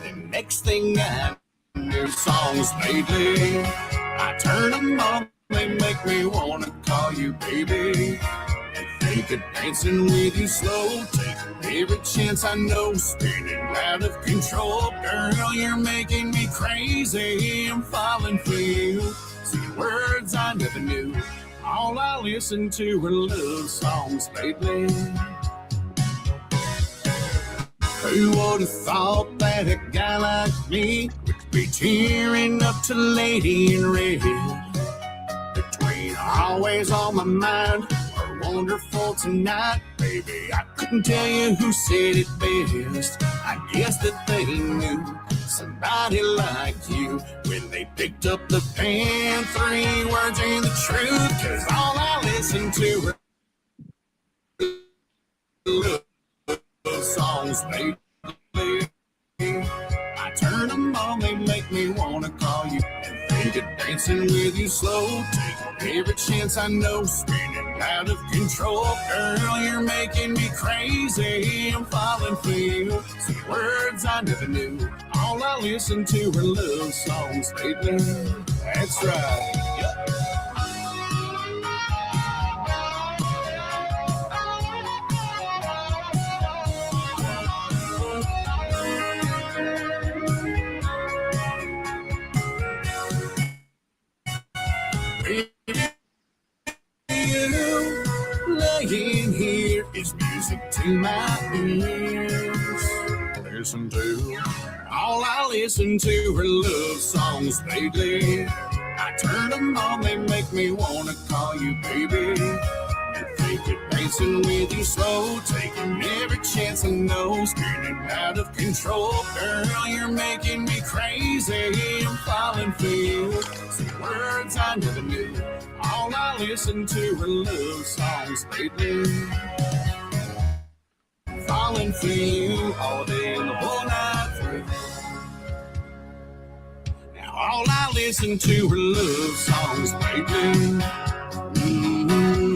The next thing I knew, songs lately, I turn them on. They make me wanna call you baby, and think of dancing with you slow, taking every chance I know, spinning out of control. Girl, you're making me crazy. I'm falling for you. See words I never knew. All I listen to are love songs lately. Who would have thought that a guy like me would be tearing up to Lady in Red? Between Always on My Mind or Wonderful Tonight, baby, I couldn't tell you who said it best. I guess that they knew somebody like you when they picked up the pen. 3 words ain't the truth, 'cause all I listen to are love songs lately. I turn them on, they make me wanna call you and think of dancing with you slow, taking every chance I know, spinning out of control. Girl, you're making me crazy. I'm falling for you. Some words I never knew. All I listen to are love songs lately. That's right. Yep. Laying here is music to my ears. Listen to all I listen to are love songs lately. I turn them on, they make me wanna call you baby, and think of dancing with you slow, taking every chance I know, spinning out of control. Girl, you're making me crazy. I'm falling for you. Some words I never knew. All I listen to are love songs lately. Falling for you all day and the whole night through. Now all I listen to are love songs lately. Mm-hmm.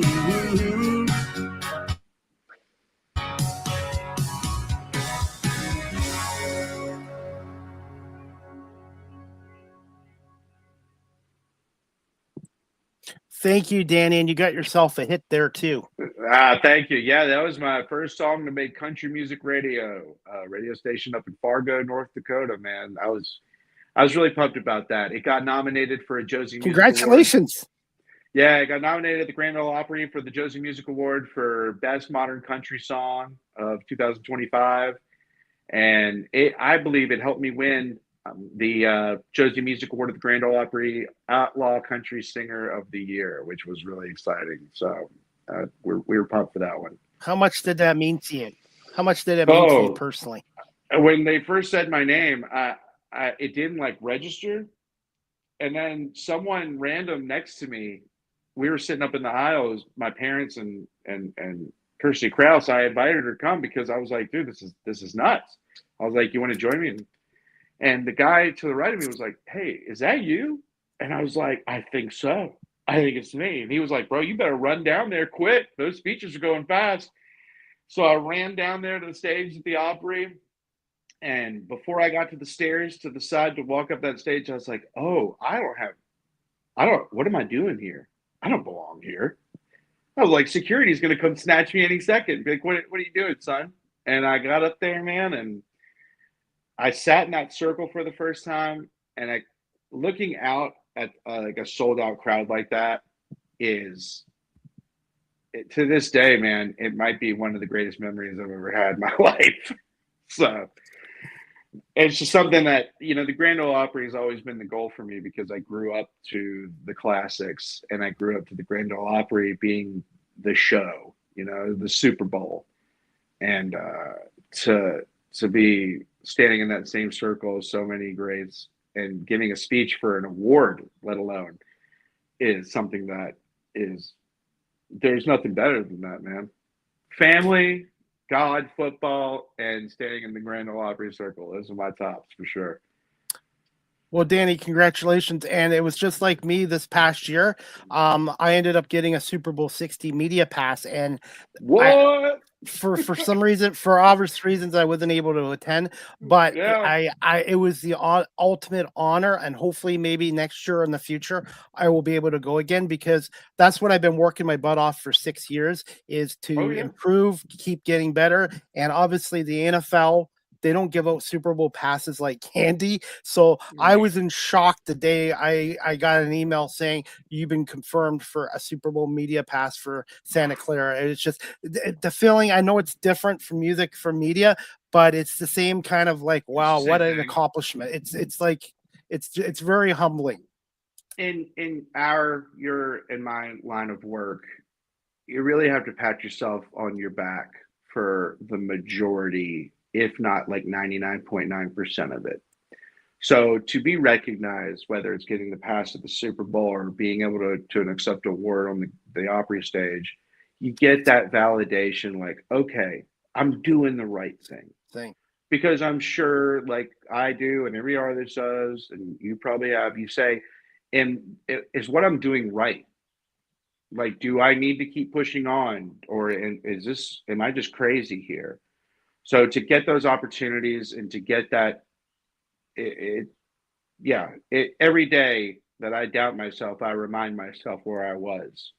Thank you, Danny, and you got yourself a hit there too. Thank you. Yeah, that was my first song to make country music radio, radio station up in Fargo, North Dakota. Man, I was really pumped about that. It got nominated for a Josie Music Award. Congratulations! Yeah, I got nominated at the Grand Ole Opry for the Josie Music Award for Best Modern Country Song of 2025, and I believe it helped me win the Josie Music Award at the Grand Ole Opry Outlaw Country Singer of the Year, which was really exciting. So we were pumped for that one. How much did that mean to you? How much did it mean to you personally? When they first said my name, it didn't like register, and then someone random next to me, we were sitting up in the aisles, my parents and Kirsty Krause. I invited her to come because I was like, dude, this is nuts. I was like, you want to join me? And the guy to the right of me was like, hey, is that you? And I was like, I think so. I think it's me. And he was like, bro, you better run down there quick. Those speeches are going fast. So I ran down there to the stage at the Opry, and before I got to the stairs to the side to walk up that stage, I was like, "Oh, what am I doing here? I don't belong here." I was like, "Security's going to come snatch me any second." Be like, "What are you doing, son?" And I got up there, man, and I sat in that circle for the first time, and looking out at like a sold out crowd like that is, to this day, man, it might be one of the greatest memories I've ever had in my life. So it's just something that, the Grand Ole Opry has always been the goal for me, because I grew up to the classics, and I grew up to the Grand Ole Opry being the show, the Super Bowl. And to be standing in that same circle of so many greats and giving a speech for an award, let alone, is something that there's nothing better than that, man. Family, God, football, and standing in the Grand Ole Opry circle. Those are my tops for sure. Well, Danny, congratulations. And it was just like me this past year. I ended up getting a Super Bowl 60 media pass, and what? For some reason, for obvious reasons, I wasn't able to attend, but Yeah. it was the ultimate honor, and hopefully maybe next year in the future I will be able to go again, because that's what I've been working my butt off for 6 years, is to improve, keep getting better. And obviously the NFL, they don't give out Super Bowl passes like candy. So I was in shock the day I got an email saying you've been confirmed for a Super Bowl media pass for Santa Clara. It's just the feeling. I know it's different from music, from media, but it's the same kind of like, wow, what an accomplishment. It's like, it's very humbling. In your and my line of work, you really have to pat yourself on your back for the majority, if not like 99.9% of it. So to be recognized, whether it's getting the pass at the Super Bowl or being able to accept an award on the Opry stage, you get that validation, like, okay, I'm doing the right thing. Because I'm sure, like I do and every artist does, and you probably have, you say, is what I'm doing right? Like, do I need to keep pushing on, or am I just crazy here? So to get those opportunities and to get that, every day that I doubt myself, I remind myself where I was,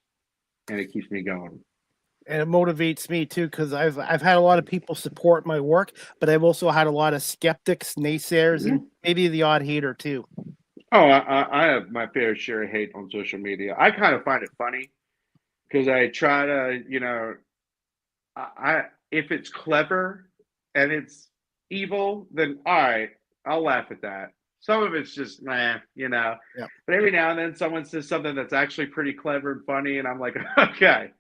and it keeps me going. And it motivates me too, because I've had a lot of people support my work, but I've also had a lot of skeptics, naysayers, and maybe the odd hater too. Oh, I have my fair share of hate on social media. I kind of find it funny, because I try to, if it's clever and it's evil, then all right, I'll laugh at that. Some of it's just, But every now and then someone says something that's actually pretty clever and funny, and I'm like, okay,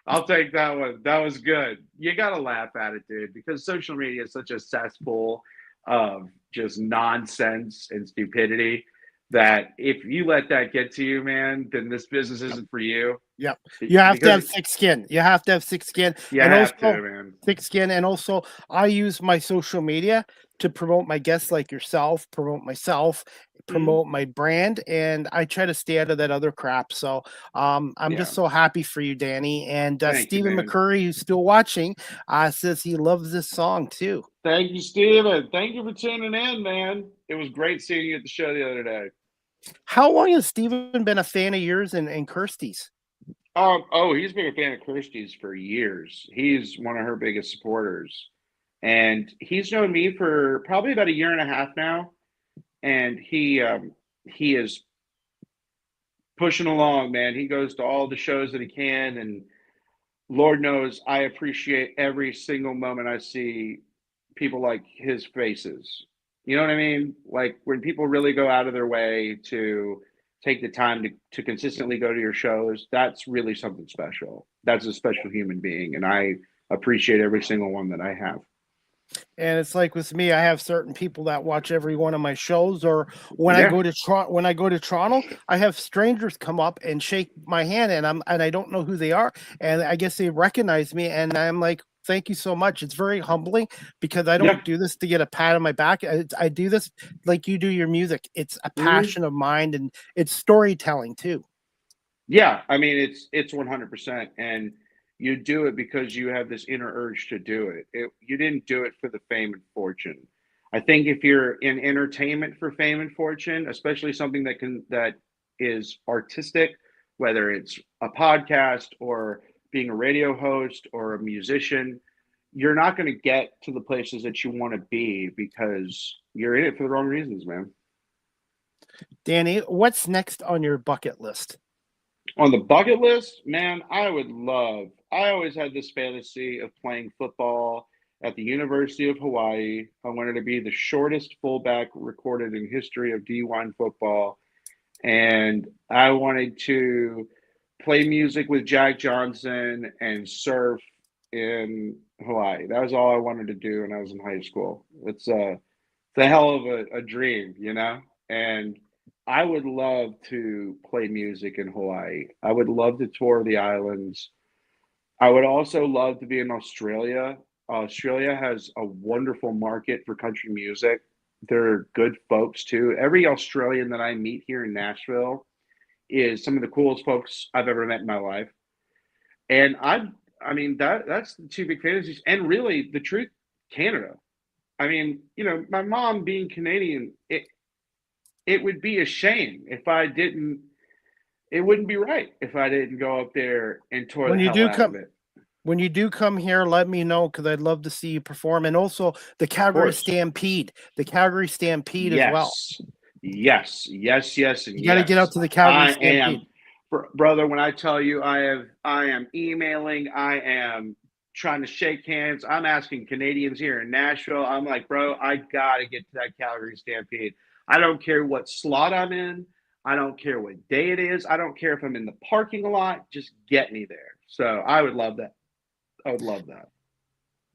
I'll take that one. That was good. You got to laugh at it, dude, because social media is such a cesspool of just nonsense and stupidity that if you let that get to you, man, then this business isn't for you. Yep. You have to have thick skin. You have to have thick skin. Man. Thick skin. And also, I use my social media to promote my guests like yourself, promote myself, promote my brand, and I try to stay out of that other crap. So I'm just so happy for you, Danny. And Stephen McCurry, who's still watching, says he loves this song too. Thank you, Stephen. Thank you for tuning in, man. It was great seeing you at the show the other day. How long has Stephen been a fan of yours and Kirsty's? He's been a fan of Kirsty's for years. He's one of her biggest supporters. And he's known me for probably about 1.5 years now. And he is pushing along, man. He goes to all the shows that he can. And Lord knows I appreciate every single moment I see people like his faces. You know what I mean? Like, when people really go out of their way to take the time to consistently go to your shows, that's really something special. That's a special human being. And I appreciate every single one that I have. And it's like with me, I have certain people that watch every one of my shows, or when I go to Toronto, I have strangers come up and shake my hand, and I don't know who they are. And I guess they recognize me, and I'm like, thank you so much. It's very humbling, because I don't do this to get a pat on my back. I do this like you do your music. It's a passion of mine, and it's storytelling too. Yeah. I mean, it's 100%. And You do it because you have this inner urge to do it. You didn't do it for the fame and fortune. I think if you're in entertainment for fame and fortune, especially something that is artistic, whether it's a podcast or being a radio host or a musician, you're not going to get to the places that you want to be because you're in it for the wrong reasons, man. Danny, what's next on your bucket list? On the bucket list, man, I always had this fantasy of playing football at the University of Hawaii. I wanted to be the shortest fullback recorded in history of D1 football. And I wanted to play music with Jack Johnson and surf in Hawaii. That was all I wanted to do when I was in high school. It's a hell of a dream, you know? And I would love to play music in Hawaii. I would love to tour the islands. I would also love to be in Australia. Australia has a wonderful market for country music. They're good folks too. Every Australian that I meet here in Nashville is some of the coolest folks I've ever met in my life. And I mean that's the two big fantasies. And really the truth, Canada. I mean, you know, my mom being Canadian, it would be a shame if I didn't. It wouldn't be right if I didn't go up there and tour the hell out of it. When you do come here, let me know because I'd love to see you perform. And also the Calgary Stampede, as well. Yes. And you got to get out to the Calgary Stampede. Brother, when I tell you I am emailing, I am trying to shake hands. I'm asking Canadians here in Nashville. I'm like, bro, I got to get to that Calgary Stampede. I don't care what slot I'm in. I don't care what day it is. I don't care if I'm in the parking lot. Just get me there. So I would love that. I would love that.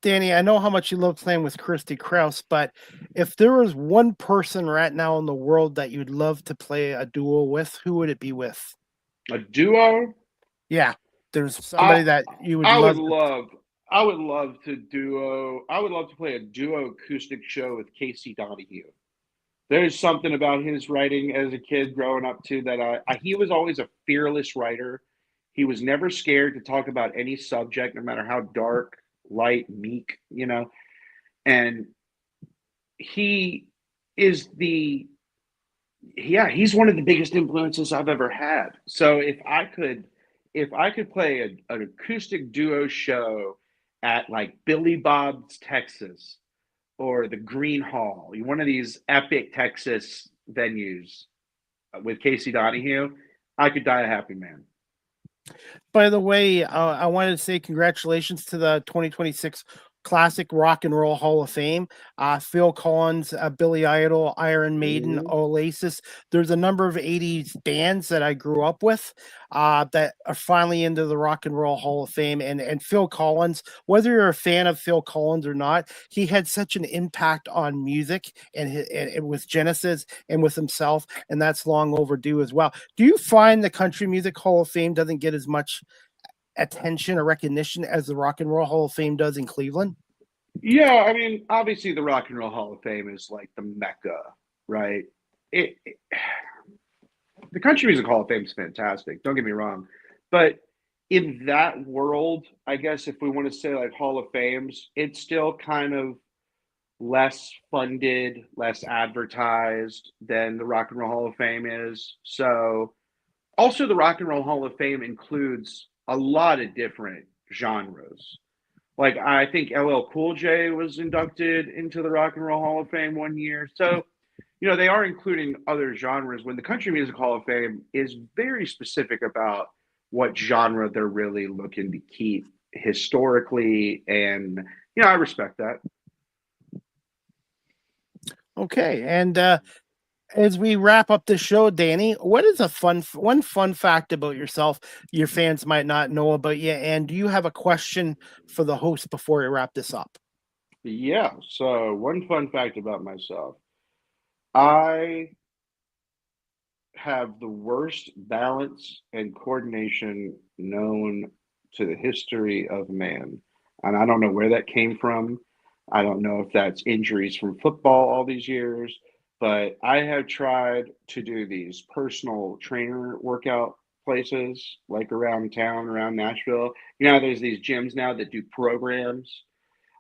Danny, I know how much you love playing with Christy Krause, but if there was one person right now in the world that you'd love to play a duo with, who would it be with? A duo? Yeah. There's somebody that you would love to play a duo acoustic show with Casey Donahue. There's something about his writing as a kid growing up too that he was always a fearless writer. He was never scared to talk about any subject, no matter how dark, light, meek, you know. And he's one of the biggest influences I've ever had. So if I could play an acoustic duo show at like Billy Bob's Texas or the Green Hall, one of these epic Texas venues with Casey Donahue, I could die a happy man. By the way, I wanted to say congratulations to the 2026 Classic Rock and Roll Hall of Fame. Phil Collins, Billy Idol, Iron Maiden, Oasis. There's a number of 80s bands that I grew up with that are finally into the Rock and Roll Hall of Fame. And Phil Collins, whether you're a fan of Phil Collins or not, he had such an impact on music and with Genesis and with himself, and that's long overdue as well. Do you find the Country Music Hall of Fame doesn't get as much attention or recognition as the Rock and Roll Hall of Fame does in Cleveland? Yeah, I mean, obviously the Rock and Roll Hall of Fame is like the mecca, right? The Country Music Hall of Fame is fantastic, don't get me wrong, but in that world, I guess if we want to say like Hall of Fames, it's still kind of less funded, less advertised than the Rock and Roll Hall of Fame is. So also the Rock and Roll Hall of Fame includes a lot of different genres. Like I think LL Cool J was inducted into the Rock and Roll Hall of Fame one year. So, you know, they are including other genres when the Country Music Hall of Fame is very specific about what genre they're really looking to keep historically. And, you know, I respect that. Okay. And as we wrap up the show, Danny, what is one fun fact about yourself your fans might not know about you? And do you have a question for the host before we wrap this up? Yeah. So one fun fact about myself, I have the worst balance and coordination known to the history of man. And I don't know where that came from. I don't know if that's injuries from football all these years. But I have tried to do these personal trainer workout places, like around town, around Nashville. You know, there's these gyms now that do programs.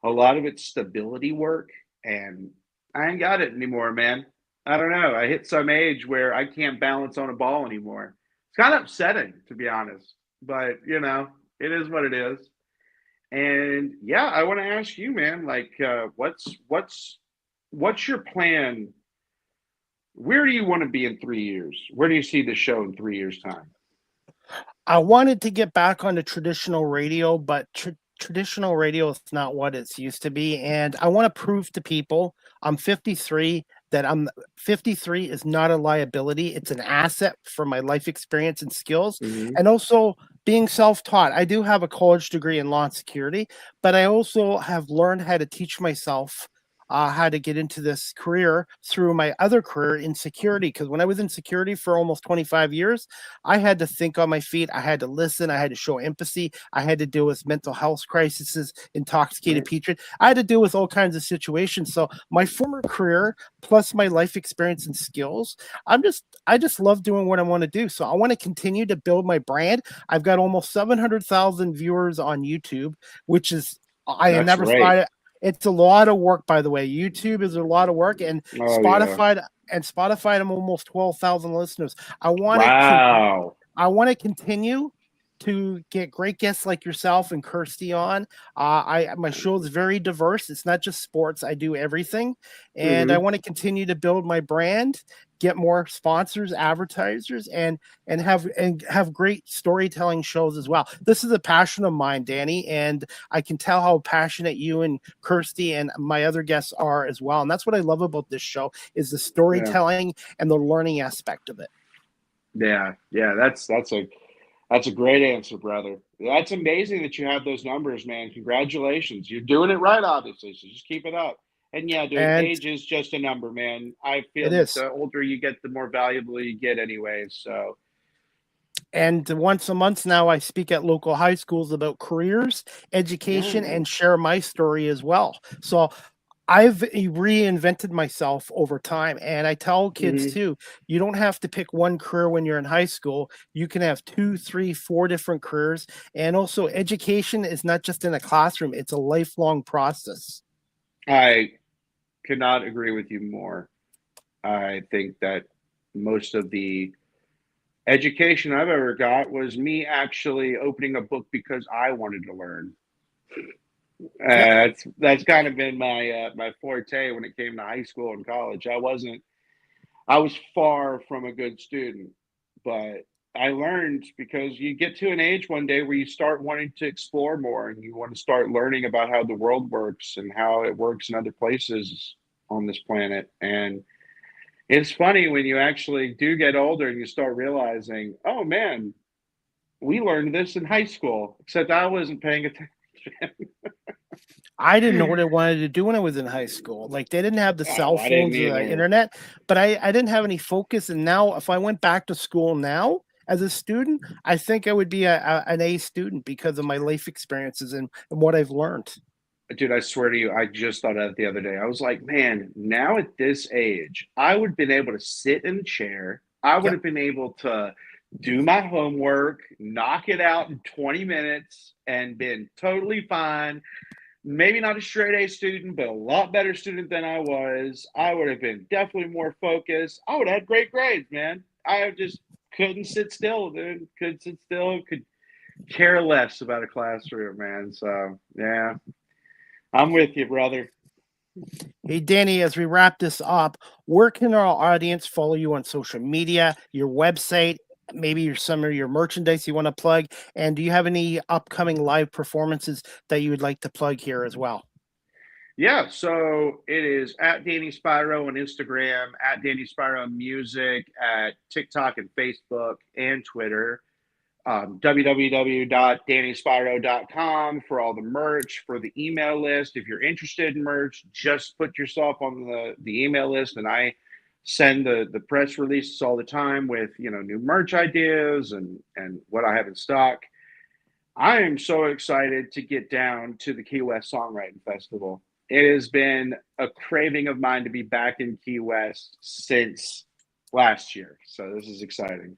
A lot of it's stability work, and I ain't got it anymore, man. I don't know. I hit some age where I can't balance on a ball anymore. It's kind of upsetting, to be honest, but you know, it is what it is. And yeah, I want to ask you, man, like, what's your plan? Where do you want to be in 3 years? Where do you see the show in 3 years' time? I wanted to get back onto traditional radio, but traditional radio is not what it's used to be. And I want to prove to people I'm 53 that I'm 53 is not a liability. It's an asset for my life experience and skills. Hmm. And also being self-taught. I do have a college degree in law and security, but I also have learned how to teach myself how to get into this career through my other career in security. Because when I was in security for almost 25 years, I had to think on my feet. I had to listen. I had to show empathy. I had to deal with mental health crises, intoxicated Right. patriot. I had to deal with all kinds of situations. So my former career plus my life experience and skills, I just love doing what I want to do. So I want to continue to build my brand. I've got almost 700,000 viewers on YouTube, which is I That's never great. thought it's a lot of work, by the way. YouTube is a lot of work, and Oh yeah. Spotify, I'm almost 12,000 listeners. Wow. I want to continue to get great guests like yourself and Kirsty on. My show is very diverse. It's not just sports. I do everything, and I Hmm. want to continue to build my brand, get more sponsors, advertisers, and have great storytelling shows as well. This is a passion of mine, Danny, and I can tell how passionate you and Kirsty and my other guests are as well. And that's what I love about this show is the Yeah. storytelling and the learning aspect of it. Yeah. Yeah. That's a great answer, brother. That's amazing that you have those numbers, man. Congratulations. You're doing it right, obviously. So just keep it up. And yeah, dude, And age is just a number, man. I it feel that is. the older you get, the more valuable you get, anyways. So And once a month now, I speak at local high schools about careers, yeah, education, man. and share my story as well. So I've reinvented myself over time. And I tell kids Hmm. too, you don't have to pick one career when you're in high school. You can have two, three, four different careers. And also, education is not just in a classroom, it's a lifelong process. I could not agree with you more. I think that most of the education I've ever got was me actually opening a book because I wanted to learn. Yep. That's kind of been my forte when it came to high school and college. I was far from a good student, but I learned because you get to an age one day where you start wanting to explore more and you want to start learning about how the world works and how it works in other places on this planet. And it's funny when you actually do get older and you start realizing, oh man, we learned this in high school, except I wasn't paying attention. I didn't know what I wanted to do when I was in high school. Like they didn't have the cell Oh, I didn't phones or the either. internet, but I didn't have any focus. And now, if I went back to school now as a student, I think I would be an A student because of my life experiences and what I've learned. Dude, I swear to you, I just thought of it the other day. I was like, man, now at this age, I would have been able to sit in a chair. I would Yep. have been able to do my homework, knock it out in 20 minutes, and been totally fine. Maybe not a straight A student, but a lot better student than I was. I would have been definitely more focused. I would have had great grades, man. I just couldn't sit still, dude. Couldn't sit still, could care less about a classroom, man. So, yeah. I'm with you, brother. Hey, Danny, as we wrap this up, where can our audience follow you on social media, your website, maybe some of your merchandise you want to plug? And do you have any upcoming live performances that you would like to plug here as well? Yeah, so it is at Danny Spiro on Instagram, at Danny Spiro Music, at TikTok and Facebook and Twitter. www.dannyspiro.com for all the merch, for the email list. If you're interested in merch, just put yourself on the email list, and I send the press releases all the time with new merch ideas and what I have in stock. I am so excited to get down to the Key West Songwriting Festival. It has been a craving of mine to be back in Key West since last year, so this is exciting.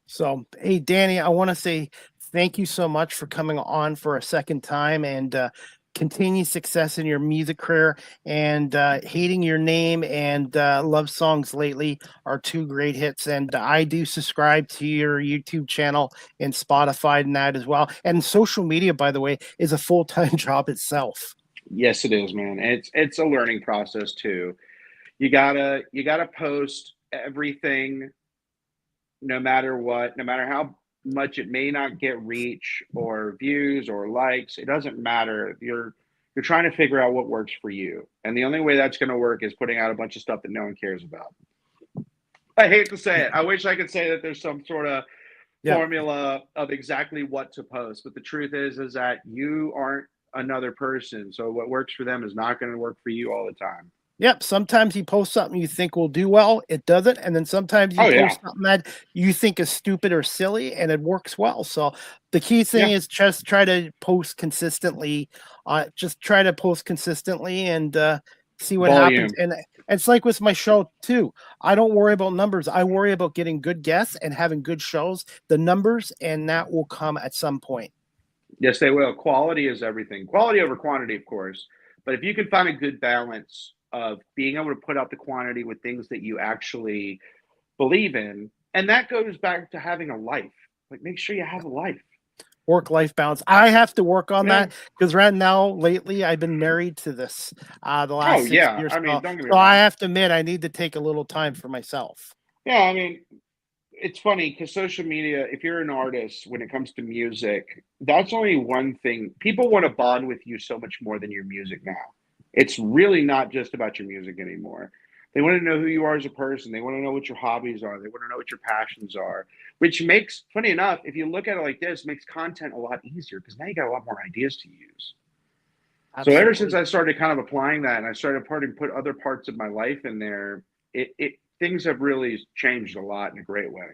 So, hey, Danny, I want to say thank you so much for coming on for a second time, and continue success in your music career. And Hating Your Name and Love Songs Lately are two great hits. And I do subscribe to your YouTube channel and Spotify and that as well. And social media, by the way, is a full-time job itself. Yes, it is, man. It's a learning process too. You gotta post everything, no matter what, no matter how much it may not get reach or views or likes. It doesn't matter. You're trying to figure out what works for you, and the only way that's going to work is putting out a bunch of stuff that no one cares about. I hate to say it. I wish I could say that there's some sort of formula of exactly what to post, but the truth is that you aren't another person. So what works for them is not going to work for you all the time. Yep. Sometimes you post something you think will do well, it doesn't. And then sometimes you post something that you think is stupid or silly and it works well. So the key thing is just try to post consistently. Just try to post consistently and see what happens. And it's like with my show too. I don't worry about numbers. I worry about getting good guests and having good shows. The numbers, and that will come at some point. Yes, they will. Quality is everything. Quality over quantity, of course. But if you can find a good balance of being able to put out the quantity with things that you actually believe in, and that goes back to having a life. Like, make sure you have a life. Work-life balance. I have to work on that because right now, lately, I've been married to this the last 6 years. I mean, don't get me so wrong. I have to admit, I need to take a little time for myself. Yeah, I mean, it's funny because social media, if you're an artist, when it comes to music, that's only one thing. People want to bond with you so much more than your music now. It's really not just about your music anymore. They want to know who you are as a person. They want to know what your hobbies are. They want to know what your passions are, which makes, funny enough, if you look at it like this, makes content a lot easier because now you got a lot more ideas to use. Absolutely. So ever since I started kind of applying that and I started put other parts of my life in there, things have really changed a lot in a great way.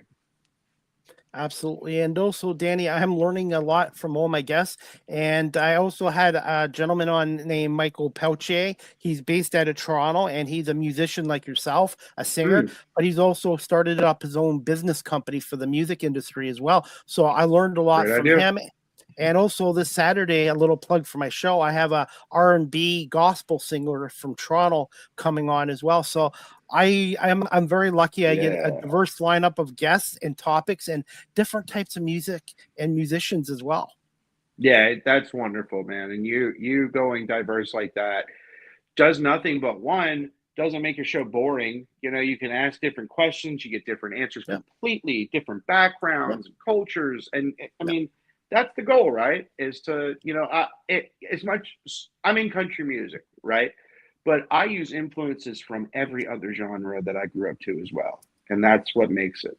Absolutely. And also, Danny, I'm learning a lot from all my guests. And I also had a gentleman on named Michael Peltier. He's based out of Toronto, and he's a musician like yourself, a singer, but he's also started up his own business company for the music industry as well. So I learned a lot from him. And also this Saturday, a little plug for my show, I have a R&B gospel singer from Toronto coming on as well. So I'm very lucky. I get a diverse lineup of guests and topics and different types of music and musicians as well. Yeah, that's wonderful, man. And you going diverse like that does nothing but, one, doesn't make your show boring. You know, you can ask different questions, you get different answers, completely different backgrounds and cultures. And I mean, that's the goal, right? Is to, you know, as much, I'm in country music, right? But I use influences from every other genre that I grew up to as well. And that's what makes it.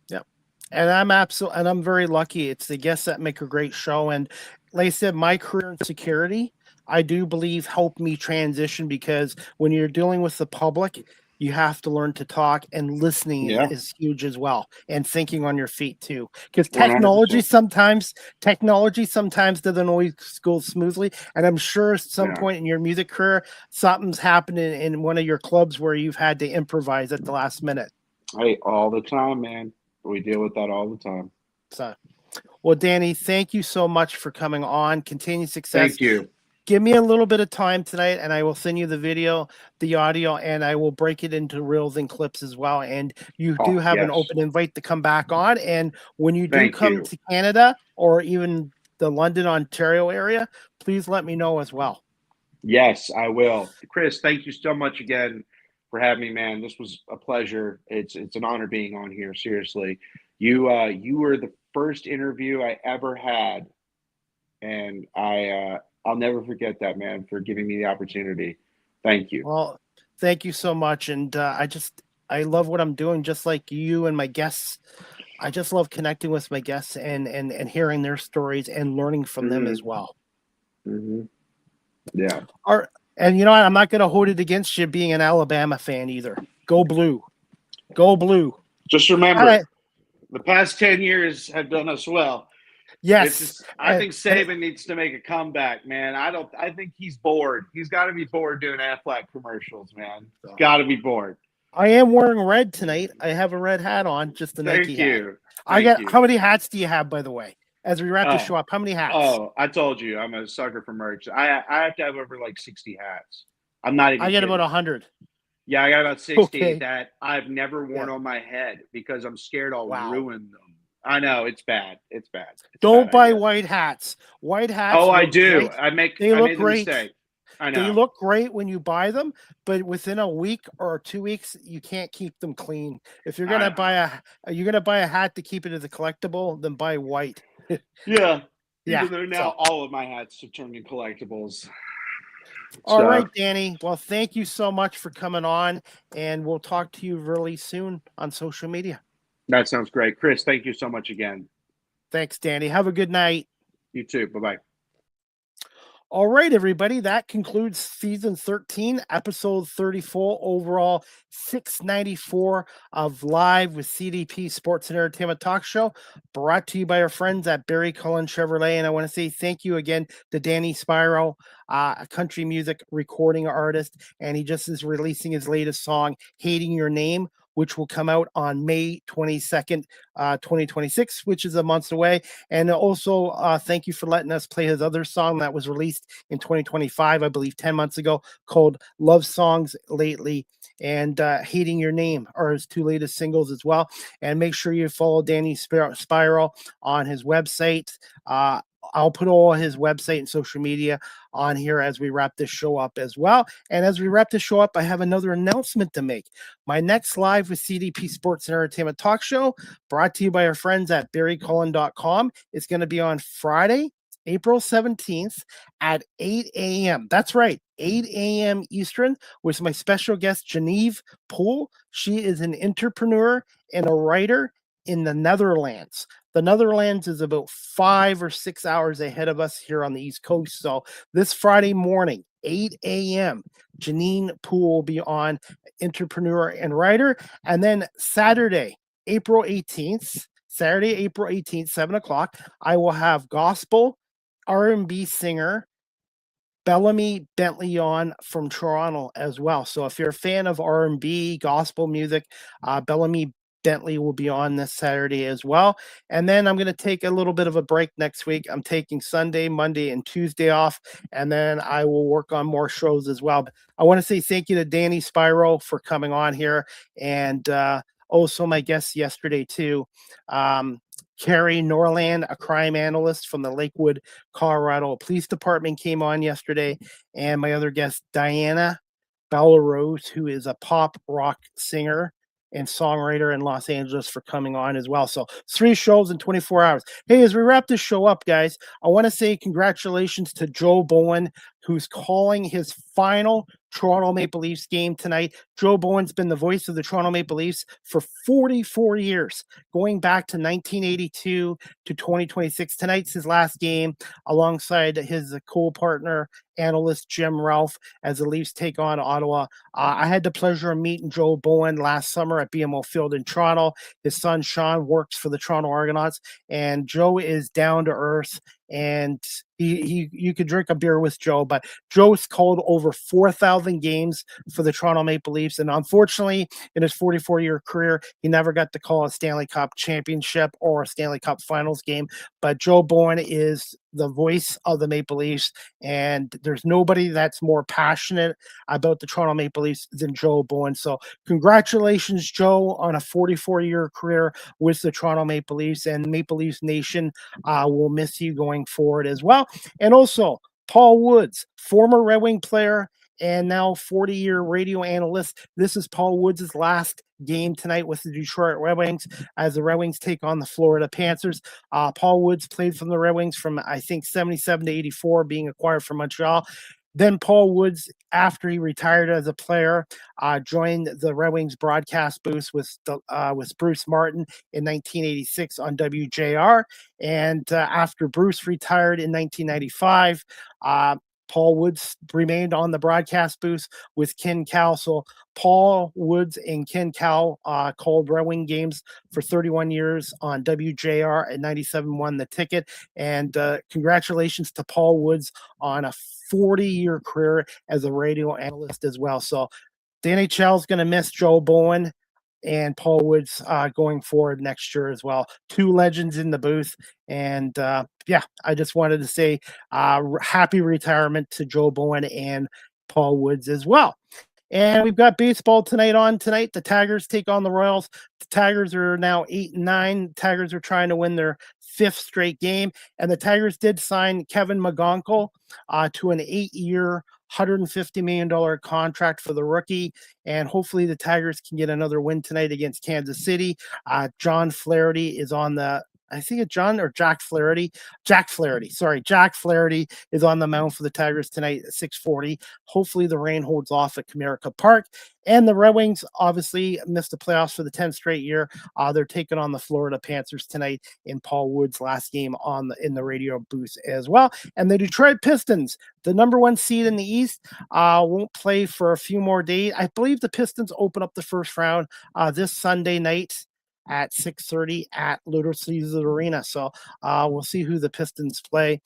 Yeah. And I'm very lucky. It's the guests that make a great show. And like I said, my career in security, I do believe helped me transition because when you're dealing with the public, you have to learn to talk, and listening is huge as well, and thinking on your feet too. Because technology sometimes doesn't always go smoothly. And I'm sure at some point in your music career, something's happened in one of your clubs where you've had to improvise at the last minute. Hey, all the time, man. We deal with that all the time. So, well, Danny, thank you so much for coming on. Continue success. Thank you. Give me a little bit of time tonight, and I will send you the video, the audio, and I will break it into reels and clips as well. And you do have an open invite to come back on. And when you do come to Canada or even the London, Ontario area, please let me know as well. Yes, I will. Chris, thank you so much again for having me, man. This was a pleasure. It's an honor being on here. Seriously, you were the first interview I ever had, and I'll never forget that, man, for giving me the opportunity. Thank you. Well, thank you so much. And I love what I'm doing, just like you and my guests. I just love connecting with my guests and hearing their stories and learning from them as well. Yeah. And you know what? I'm not going to hold it against you being an Alabama fan either. Go blue. Go blue. Just remember, the past 10 years have done us well. Yes, I think Saban needs to make a comeback, man. I think he's bored. He's got to be bored doing Aflac commercials, man. He's got to be bored. I am wearing red tonight. I have a red hat on, just a Nike Thank hat. you. I Thank got. you. How many hats do you have, by the way? As we wrap the Oh. show up, how many hats? Oh, I told you I'm a sucker for merch. I have to have over like 60 hats. I'm not even I got kidding. about 100. Yeah, I got about 60 Okay. that I've never worn Yeah. on my head because I'm scared I'll Wow. ruin them. I know it's bad. It's bad. It's a Don't bad buy idea. white hats. White hats. Oh, I look do. great. I They made look the great. mistake. I know. They look great when you buy them, but within a week or 2 weeks, you can't keep them clean. If you're gonna buy a hat to keep it as a collectible, then buy white. Yeah. Yeah, Even though now all of my hats have turned into collectibles. All So, right, Danny. Well, thank you so much for coming on, and we'll talk to you really soon on social media. that sounds great. Chris, thank you so much again. Thanks, Danny. Have a good night. You too. Bye-bye. All right, everybody. That concludes season 13, episode 34, overall 694 of Live with CDP Sports and Entertainment Talk Show, brought to you by our friends at Barry Cullen Chevrolet. And I want to say thank you again to Danny Spiro, a country music recording artist. And he just is releasing his latest song, Hatin Your Name, which will come out on May 22nd, 2026, which is a month away. And also, thank you for letting us play his other song that was released in 2025, I believe 10 months ago, called Love Songs Lately and Hating Your Name are his two latest singles as well. And make sure you follow Danny Spiro on his website. I'll put all his website and social media on here as we wrap this show up as well. And as we wrap this show up, I have another announcement to make. My next Live with CDP Sports and Entertainment Talk Show, brought to you by our friends at barrycullen.com, is going to be on Friday, April 17th at 8 a.m. That's right, 8 a.m. Eastern, with my special guest, Genevieve Poole. She is an entrepreneur and a writer in the Netherlands. The Netherlands is about 5 or 6 hours ahead of us here on the East Coast. So this Friday morning, 8 a.m., Janine Poole will be on, entrepreneur and writer. And then Saturday, April 18th, 7 o'clock, I will have gospel R&B singer Bellamy Bentley on from Toronto as well. So if you're a fan of R&B, gospel music, Bellamy Bentley will be on this Saturday as well. And then I'm going to take a little bit of a break next week. I'm taking Sunday, Monday, and Tuesday off, and then I will work on more shows as well. But I want to say thank you to Danny Spiro for coming on here, and also my guests yesterday too. Carrie Norland, a crime analyst from the Lakewood, Colorado Police Department, came on yesterday, and my other guest, Diana Bellarose, who is a pop rock singer and songwriter in Los Angeles, for coming on as well. So 3 shows in 24 hours. Hey, as we wrap this show up, guys, I want to say congratulations to Joe Bowen, who's calling his final Toronto Maple Leafs game tonight. Joe Bowen's been the voice of the Toronto Maple Leafs for 44 years, going back to 1982 to 2026. Tonight's his last game, alongside his co-partner, analyst Jim Ralph, as the Leafs take on Ottawa. I had the pleasure of meeting Joe Bowen last summer at BMO Field in Toronto. His son Sean works for the Toronto Argonauts, and Joe is down to earth, and you could drink a beer with Joe, but Joe's called over 4,000 games for the Toronto Maple Leafs, and unfortunately, in his 44-year career, he never got to call a Stanley Cup championship or a Stanley Cup Finals game. But Joe Bowen is the voice of the Maple Leafs, and there's nobody that's more passionate about the Toronto Maple Leafs than Joe Bowen. So congratulations, Joe, on a 44-year career with the Toronto Maple Leafs, and Maple Leafs Nation will miss you going forward as well. And also, Paul Woods, former Red Wing player and now 40-year radio analyst. This is Paul Woods' last game tonight with the Detroit Red Wings as the Red Wings take on the Florida Panthers. Paul Woods played from the Red Wings from, I think, 77 to 84, being acquired from Montreal. Then Paul Woods, after he retired as a player, joined the Red Wings broadcast booth with Bruce Martin in 1986 on WJR. And after Bruce retired in 1995, Paul Woods remained on the broadcast booth with Ken Cowell. So Paul Woods and Ken Cowell called Red Wing games for 31 years on WJR at 97.1 The Ticket. And congratulations to Paul Woods on a 40-year career as a radio analyst as well. So the NHL is going to miss Joe Bowen and Paul Woods going forward next year as well. Two legends in the booth. And I just wanted to say happy retirement to Joe Bowen and Paul Woods as well. And we've got baseball tonight. The Tigers take on the Royals. The Tigers are now 8-9. Tigers are trying to win their 5th straight game. And the Tigers did sign Kevin McGonkel to an 8-year, $150 million contract for the rookie. And hopefully the Tigers can get another win tonight against Kansas City. John Flaherty is on the I think it's Jack Flaherty. Jack Flaherty is on the mound for the Tigers tonight at 6:40. Hopefully the rain holds off at Comerica Park. And the Red Wings obviously missed the playoffs for the 10th straight year. They're taking on the Florida Panthers tonight in Paul Wood's last game in the radio booth as well. And the Detroit Pistons, the number 1 seed in the East, won't play for a few more days. I believe the Pistons open up the first round this Sunday night at 6:30 at Little Caesars Arena. So we'll see who the Pistons play.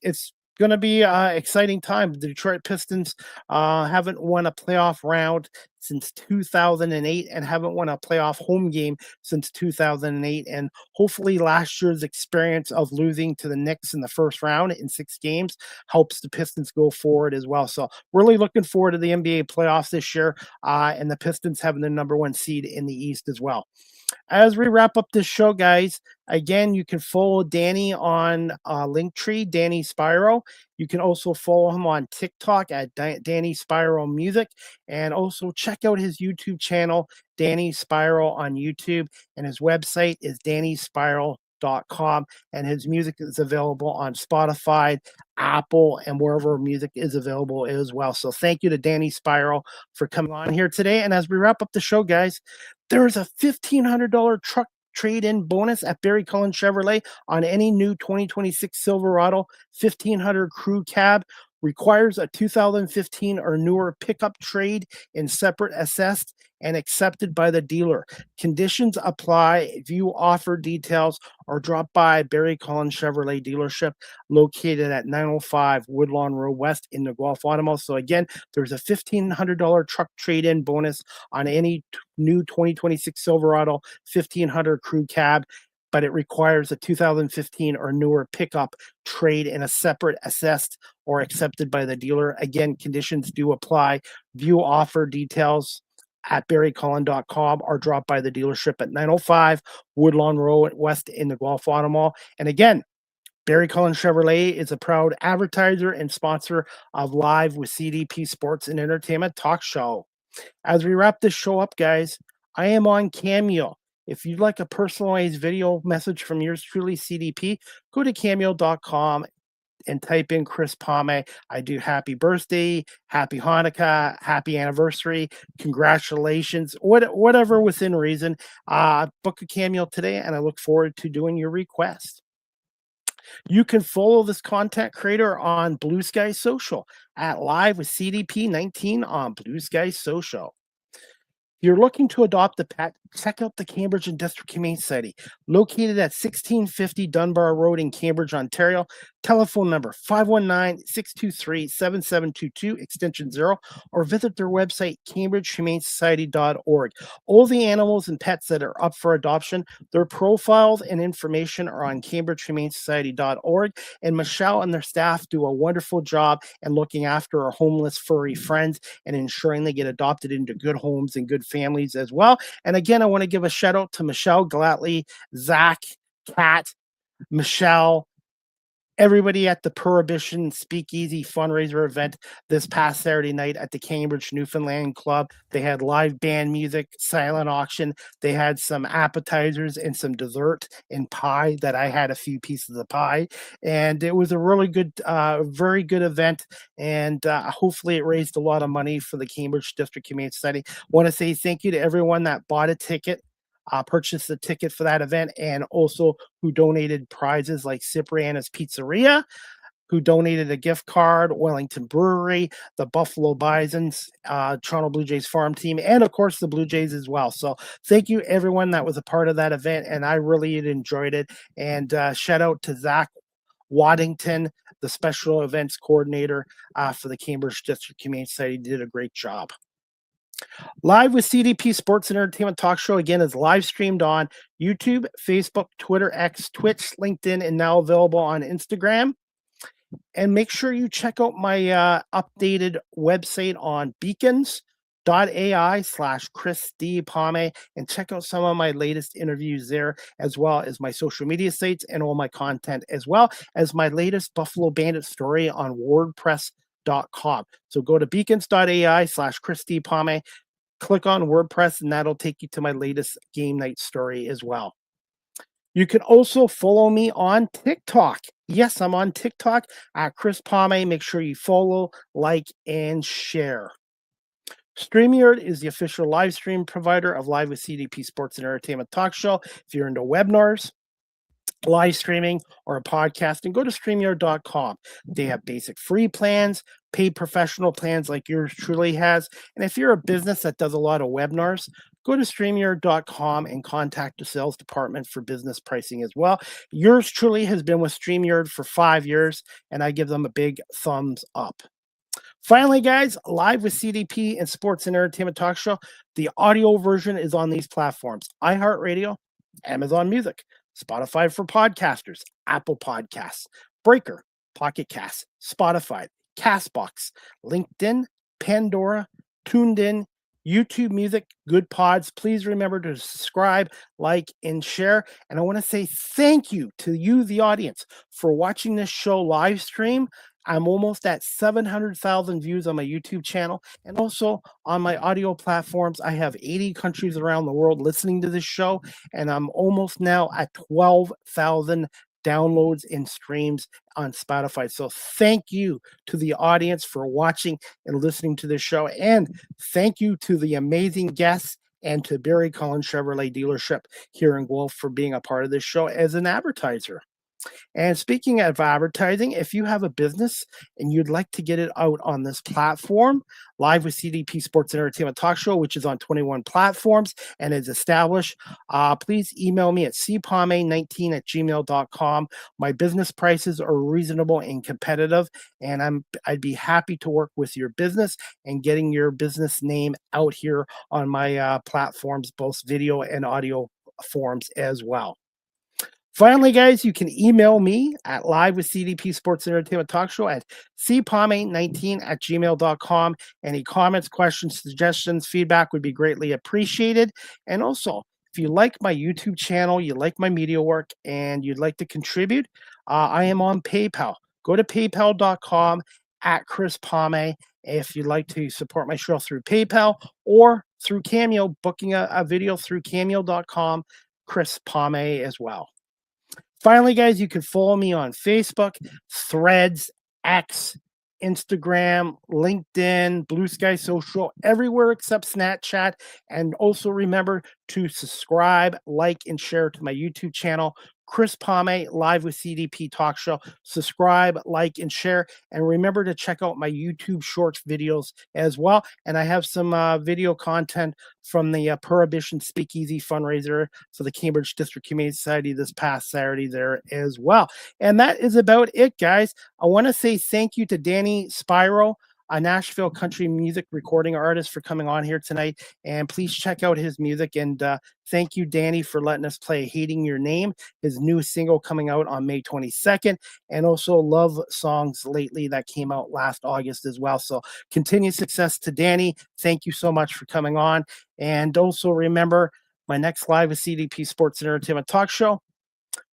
It's going to be an exciting time. The Detroit Pistons haven't won a playoff round since 2008 and haven't won a playoff home game since 2008. And hopefully last year's experience of losing to the Knicks in the first round in 6 games helps the Pistons go forward as well. So really looking forward to the NBA playoffs this year and the Pistons having the number 1 seed in the East as well. As we wrap up this show, guys, again, you can follow Danny on Linktree, Danny Spiro. You can also follow him on TikTok at Danny Spiro Music, and also check out his YouTube channel, Danny Spiro on YouTube, and his website is dannyspiro.com, and his music is available on Spotify, Apple, and wherever music is available as well. So thank you to Danny Spiro for coming on here today. And as we wrap up the show, guys, there is a $1,500 truck trade-in bonus at Barry Cullen Chevrolet on any new 2026 Silverado 1500 crew cab. Requires a 2015 or newer pickup trade in separate assessed and accepted by the dealer. Conditions apply. View offer details or drop by Barry Cullen Chevrolet dealership located at 905 Woodlawn Road West in the Guelph Automobile. So again, there's a $1,500 truck trade-in bonus on any new 2026 Silverado 1500 crew cab, but it requires a 2015 or newer pickup trade in a separate assessed or accepted by the dealer. Again, conditions do apply. View offer details at barrycullen.com or drop by the dealership at 905 Woodlawn Road West in the Guelph Auto Mall. And again, Barry Cullen Chevrolet is a proud advertiser and sponsor of Live with CDP Sports and Entertainment Talk Show. As we wrap this show up, guys, I am on Cameo. If you'd like a personalized video message from yours truly, CDP, go to cameo.com and type in Chris Palme. I do happy birthday, happy Hanukkah, happy anniversary, congratulations, whatever within reason. Book a Cameo today, and I look forward to doing your request. You can follow this content creator on Blue Sky Social at Live with CDP19 on Blue Sky Social. If you're looking to adopt a pet, check out the Cambridge and District Humane Society, located at 1650 Dunbar Road in Cambridge, Ontario. Telephone number 519-623-7722, extension 0, or visit their website, cambridgehumanesociety.org. All the animals and pets that are up for adoption, their profiles and information are on cambridgehumanesociety.org, and Michelle and their staff do a wonderful job in looking after our homeless furry friends and ensuring they get adopted into good homes and good families as well. And again, I want to give a shout out to Michelle Glatley, Zach, Kat, Michelle, everybody at the Prohibition Speakeasy fundraiser event this past Saturday night at the Cambridge Newfoundland Club. They had live band music, silent auction. They had some appetizers and some dessert and pie that I had a few pieces of pie. And it was a really good, very good event. And hopefully it raised a lot of money for the Cambridge District Humane Society. I want to say thank you to everyone that bought a ticket, purchased a ticket for that event, and also who donated prizes like Cipriana's Pizzeria, who donated a gift card, Wellington Brewery, the Buffalo Bisons, Toronto Blue Jays farm team, and of course the Blue Jays as well. So thank you everyone that was a part of that event, and I really enjoyed it. And shout out to Zach Waddington, the special events coordinator for the Cambridge District Humane Society, did a great job. Live with CDP Sports and Entertainment Talk Show, again, is live streamed on YouTube, Facebook, Twitter, X, Twitch, LinkedIn, and now available on Instagram. And make sure you check out my updated website on beacons.ai/Chris D. Palme and check out some of my latest interviews there, as well as my social media sites and all my content, as well as my latest Buffalo Bandit story on WordPress.com. So go to beacons.ai/Chris D. Palme, click on WordPress, and that'll take you to my latest game night story as well. You can also follow me on TikTok. Yes, I'm on TikTok at Chris Palme. Make sure you follow, like, and share. StreamYard is the official live stream provider of Live with CDP Sports and Entertainment Talk Show. If you're into webinars, live streaming, or podcasting, go to StreamYard.com. They have basic free plans, paid professional plans like yours truly has. And if you're a business that does a lot of webinars, go to StreamYard.com and contact the sales department for business pricing as well. Yours truly has been with StreamYard for 5 years, and I give them a big thumbs up. Finally, guys, Live with CDP and Sports and Entertainment Talk Show, the audio version is on these platforms: iHeartRadio, Amazon Music, Spotify for podcasters, Apple Podcasts, Breaker, Pocket Casts, Spotify, Castbox, LinkedIn, Pandora, Tuned In, YouTube Music, Good Pods. Please remember to subscribe, like, and share. And I want to say thank you to you, the audience, for watching this show live stream. I'm almost at 700,000 views on my YouTube channel, and also on my audio platforms. I have 80 countries around the world listening to this show, and I'm almost now at 12,000 downloads and streams on Spotify. So thank you to the audience for watching and listening to this show, and thank you to the amazing guests and to Barry Cullen Chevrolet dealership here in Guelph for being a part of this show as an advertiser. And speaking of advertising, if you have a business and you'd like to get it out on this platform, Live with CDP Sports and Entertainment Talk Show, which is on 21 platforms and is established, please email me at cpalme19@gmail.com. My business prices are reasonable and competitive, and I'd be happy to work with your business and getting your business name out here on my platforms, both video and audio forms as well. Finally, guys, you can email me at Live with CDP Sports and Entertainment Talk Show at cpalme19@gmail.com. Any comments, questions, suggestions, feedback would be greatly appreciated. And also, if you like my YouTube channel, you like my media work, and you'd like to contribute, I am on PayPal. Go to paypal.com at Chris Palme if you'd like to support my show through PayPal or through Cameo, booking a video through cameo.com, Chris Palme as well. Finally, guys, you can follow me on Facebook, Threads, X, Instagram, LinkedIn, Blue Sky Social, everywhere except Snapchat. And also remember to subscribe, like, and share to my YouTube channel, Chris Palme, Live with CDP Talk Show. Subscribe, like, and share. And remember to check out my YouTube Shorts videos as well. And I have some video content from the Prohibition Speakeasy fundraiser for the Cambridge District Humane Society this past Saturday there as well. And that is about it, guys. I want to say thank you to Danny Spiro, a Nashville country music recording artist, for coming on here tonight. And please check out his music. And thank you, Danny, for letting us play Hatin Your Name, his new single coming out on May 22nd. And also Love Songs Lately that came out last August as well. So continued success to Danny. Thank you so much for coming on. And also remember, my next Live with CDP Sports and Entertainment Talk Show,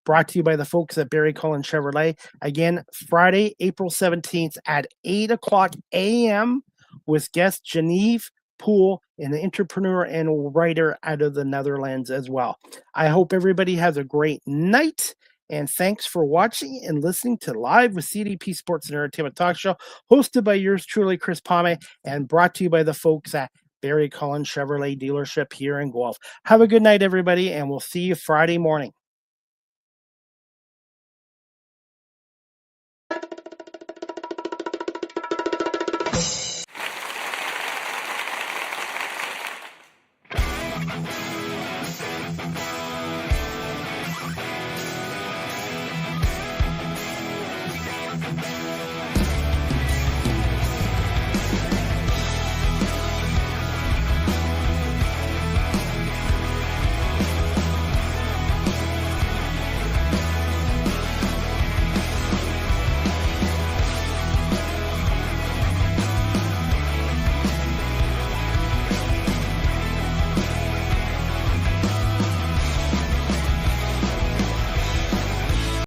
brought to you by the folks at Barry Cullen Chevrolet. Again, Friday, April 17th at 8 o'clock a.m. with guest Genevieve Poole, an entrepreneur and writer out of the Netherlands as well. I hope everybody has a great night. And thanks for watching and listening to Live with CDP Sports and Entertainment Talk Show, hosted by yours truly, Chris Palme, and brought to you by the folks at Barry Cullen Chevrolet dealership here in Guelph. Have a good night, everybody, and we'll see you Friday morning.